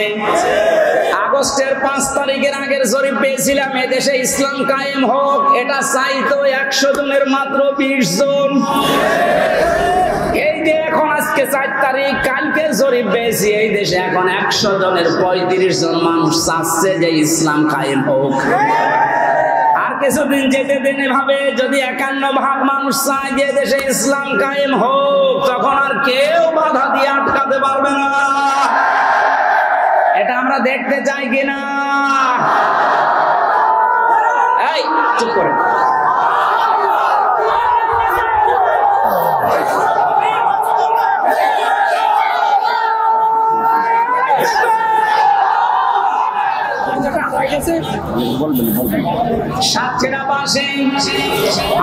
আগস্টের 5 তারিখের আগের জরিপ পেয়েছিলাম এদেশে ইসলাম কায়েম হোক, এটা চাইতো 100 জনের মাত্র 20 জন। এই যে এখন আজকে 4 তারিখ, কালকে জরিপ পেয়েছি এই দেশে এখন 100 জনের 35 জন মানুষ চাচ্ছে যে ইসলাম কায়েম হোক। আর কিছুদিন যেতে দিন এভাবে যদি 51% মানুষ চায় যে দেশে ইসলাম কায়েম হোক, তখন আর কেউ বাধা দিয়ে আটকাতে পারবে না। এটা আমরা দেখতে চাই কিনা? এই চুপ করে।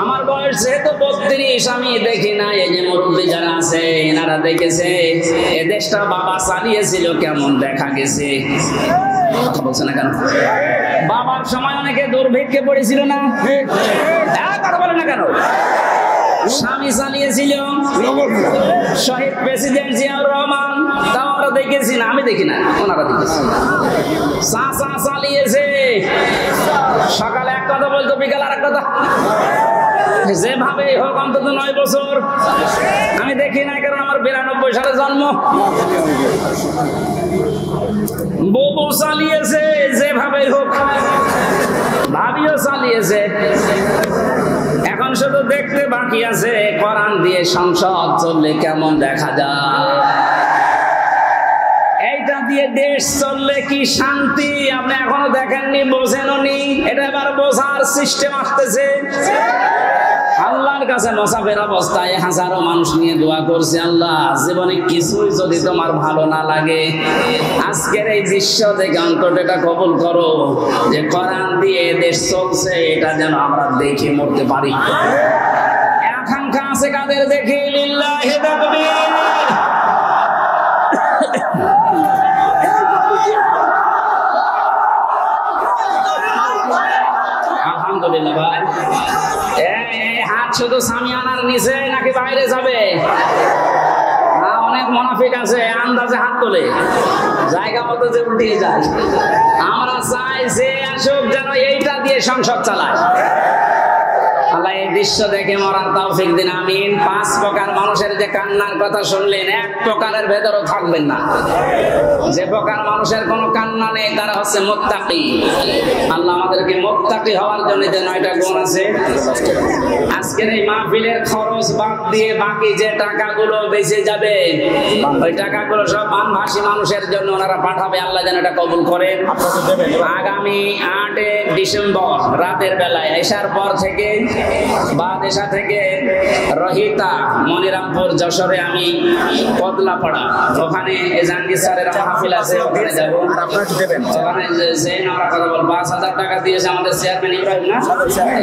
আমার বয়স যেহেতু 32, আমি দেখি না। এই যে মুরব্বী যারা আছে এনারা দেখেছে এ দেশটা বাবা চালিয়েছিল, কেমন দেখা গেছে। কথা বলছে না কেন? বাবার সময় অনেকে দুর্ভিক্ষে পড়েছিল না? কথা বলে না কেন? স্বামী চালিয়েছিল, শহীদ প্রেসিডেন্ট জিয়াউর রহমান, তাও আমরা দেখেছি না? আমি দেখি না, ওনারা দেখেছি। চাচা চালিয়েছে, সকালে এক কথা বলতো, বিকাল আর এক কথা। যেভাবে হোক অন্তত 9 বছর আমি দেখি না, কারণ আমার 92 সালে জন্ম। বউ চালিয়েছে, যেভাবে হোক। ভাবিও চালিয়েছে। এখন শুধু দেখতে বাকি আছে কোরআন দিয়ে সংসদ চললে কেমন দেখা যায়। এইটা দিয়ে দেশ চললে কি শান্তি আপনি এখনো দেখেননি, বোঝেনও নি। এটা এবার বোঝার সিস্টেম আসতেছে। আল্লাহর কাছে মুসাফির অবস্থায় হাজারো মানুষ নিয়ে দোয়া করছে, আল্লাহ জীবনে কিছুই যদি তোমার ভালো না লাগে, আজকের এই দৃশ্য থেকে অন্তত এটা কবুল করো যে কোরআন দিয়ে দেশ চলছে, এটা যেন আমরা দেখে মরতে পারি। আকাঙ্ক্ষা আছে কাদের? দেখি লিল্লাহি তাকবীর। আলহামদুলিল্লাহ। ভাই হাত শুধু সামিয়ানার নিচে নাকি বাইরে যাবে? অনেক মুনাফিক আছে আন্দাজে হাত তোলে, জায়গা মতো যে উঠিয়ে যায়। আমরা চাই যে আসুক যেন এইটা দিয়ে সংসদ চালায়। আল্লাহ এই দৃশ্য দেখে মরার তৌফিক দিন, আমিন। 5 প্রকার মানুষের যে কান্নার কথা শুনলেন, এক প্রকারের ভেতরও থাকবেন না। যে প্রকার মানুষের কোনো কান্না নেই তারা হচ্ছে মুত্তাকি। আল্লাহ আমাদেরকে মুত্তাকি হওয়ার জন্য যে 9টা গুণ আছে। আজকের এই মাহফিলের খরচ বাদ দিয়ে বাকি যে টাকাগুলো বেঁচে যাবে, ওই টাকাগুলো সব বানভাসী মানুষের জন্য ওনারা পাঠাবে। আল্লাহ যেন এটা কবুল করেন। আগামী 8 ডিসেম্বর রাতের বেলায় এশার পর থেকে বাদেশা থেকে রহিতা, মনিরামপুর, যশোরে আমি কদলাপাড়া, ওখানে জাহাঙ্গীর স্যারের মাহফিল আছে, ওখানে যাবো। ওখানে যে আমরা কথা বল 5,000 টাকা দিয়েছে আমাদের চেয়ারম্যান ইব্রাহিম, না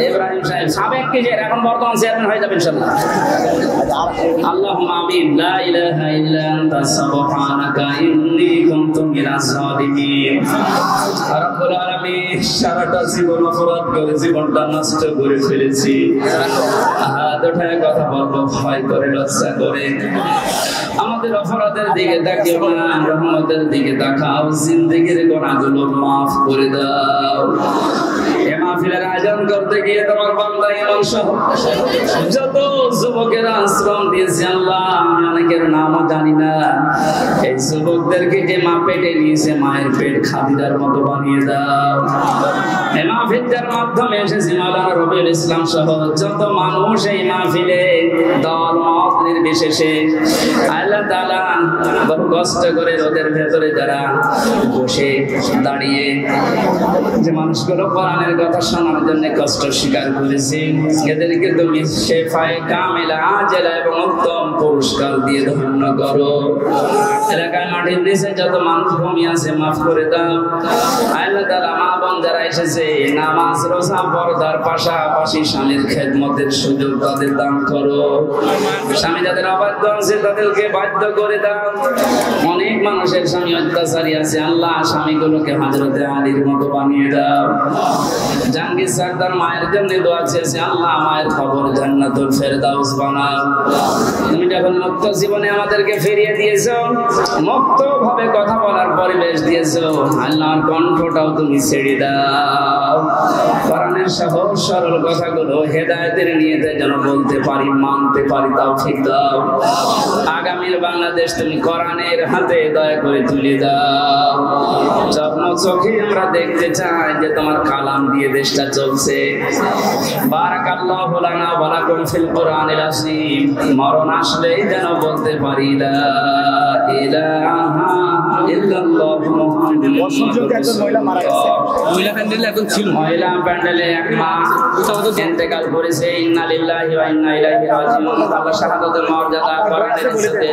ইব্রাহিম সাহেব, সাবেক কেজির, এখন বর্তমান চেয়ারম্যান হয়ে যাবে ইনশাআল্লাহ। আল্লাহুম্মা আমিন। লা ইলাহা ইল্লা আনতা সুবহানাকা ইন্নী কুনতু মিনাজ জালিমিন। রব্বুল আলামিন, সারাটা জীবন অপরাধ করে জীবনটা নষ্ট করে ফেলেছি। হাত উঠায় কথা বলবো ভয় করে, লজ্জা করে। আমাদের অপরাধের দিকে তাকিও না, রহমতের দিকে তাকাও। জিন্দেগির গুনাহগুলো মাফ করে দাও। এ মাহফিলের আয়োজন করতে গিয়ে তোমার বান্দা ইমাম সহ যত যুবকেরা শ্রম দিয়েছে, আল্লাহ আমি অনেকের নামও জানি না। এই যুবকদেরকে যে মা পেটে নিয়েছে, মায়ের পেট খাদিজার মতো বানিয়ে দাও। এই মাহফিলের মাধ্যমে এসেছি মাওলানা রবিউল ইসলাম সহ যত মানুষ এই মাহফিলে দল মত নির্বিশেষে, আল্লাহ তাআলা বহু কষ্ট করে রোদের ভেতরে যারা বসে দাঁড়িয়ে যে মানুষগুলো কোরআনের কথা শোনার জন্য কষ্ট স্বীকার করেছে, এদেরকে তুমি শেফায়ে কামিলা আজেলা এবং উত্তম পুরস্কার দিয়ে ধন্য করো। এলাকায় মাটির নিচে যত মানুষ ঘুমিয়ে আছে মাফ করে দাও। আল্লাহ তাআলা মা বোন যারা এসেছে নামাজ রোজা পর্দার পাশাপাশি স্বামীর খেদমতের সুযোগ তাদের দান করো। স্বামী যাদের যাদের অবাধ্য আছে তাদেরকে বাধ্য করে দাও। অনেক মানুষের স্বামী অত্যাচারী আছে, আল্লাহ স্বামীগুলোকে হযরতে আলীর মতো বানিয়ে দাও। জাহাঙ্গীর সরদার মায়ের জন্য দোয়া চেয়েছে, আল্লাহ মায়ের কবর জান্নাতুল ফেরদাউস বানাও। তুমি যখন মুক্ত জীবনে আমাদেরকে ফিরিয়ে দিয়েছো, মুক্ত ভাবে কথা বলার পরিবেশ দিয়েছো, আল্লাহর কণ্ঠটাও তুমি ছেড়ে দাও। কোরআনের সহজ সরল কথাগুলো হেদায়েতের নিয়তে যেন বলতে পারি, মানতে পারি, তৌফিক দাও। আগামীর বাংলাদেশ তুমি কোরআনের হাতে দয়া করে তুলে দাও। স্বপ্ন চোখে আমরা দেখতে চাই যে তোমার কালাম দিয়ে দেশটা চলছে। বারাকাল্লাহু লানা ওয়া লাকুম ফিল কোরআনিল আযীম। মরণ আসলেই যেন বলতে পারি লা ইলাহা ইল্লাল্লাহ মুহাম্মাদুর রাসূলুল্লাহ। মহিলা প্যান্ডেলে এখন ছিল, মহিলা প্যান্ডেলে এক মা ইন্তেকাল করেছে। ইন্না লিল্লাহি ওয়া ইন্না ইলাইহি রাজিউন। আল্লাহ শাহাদাতের মর্যাদা কোরআনের ইজ্জতে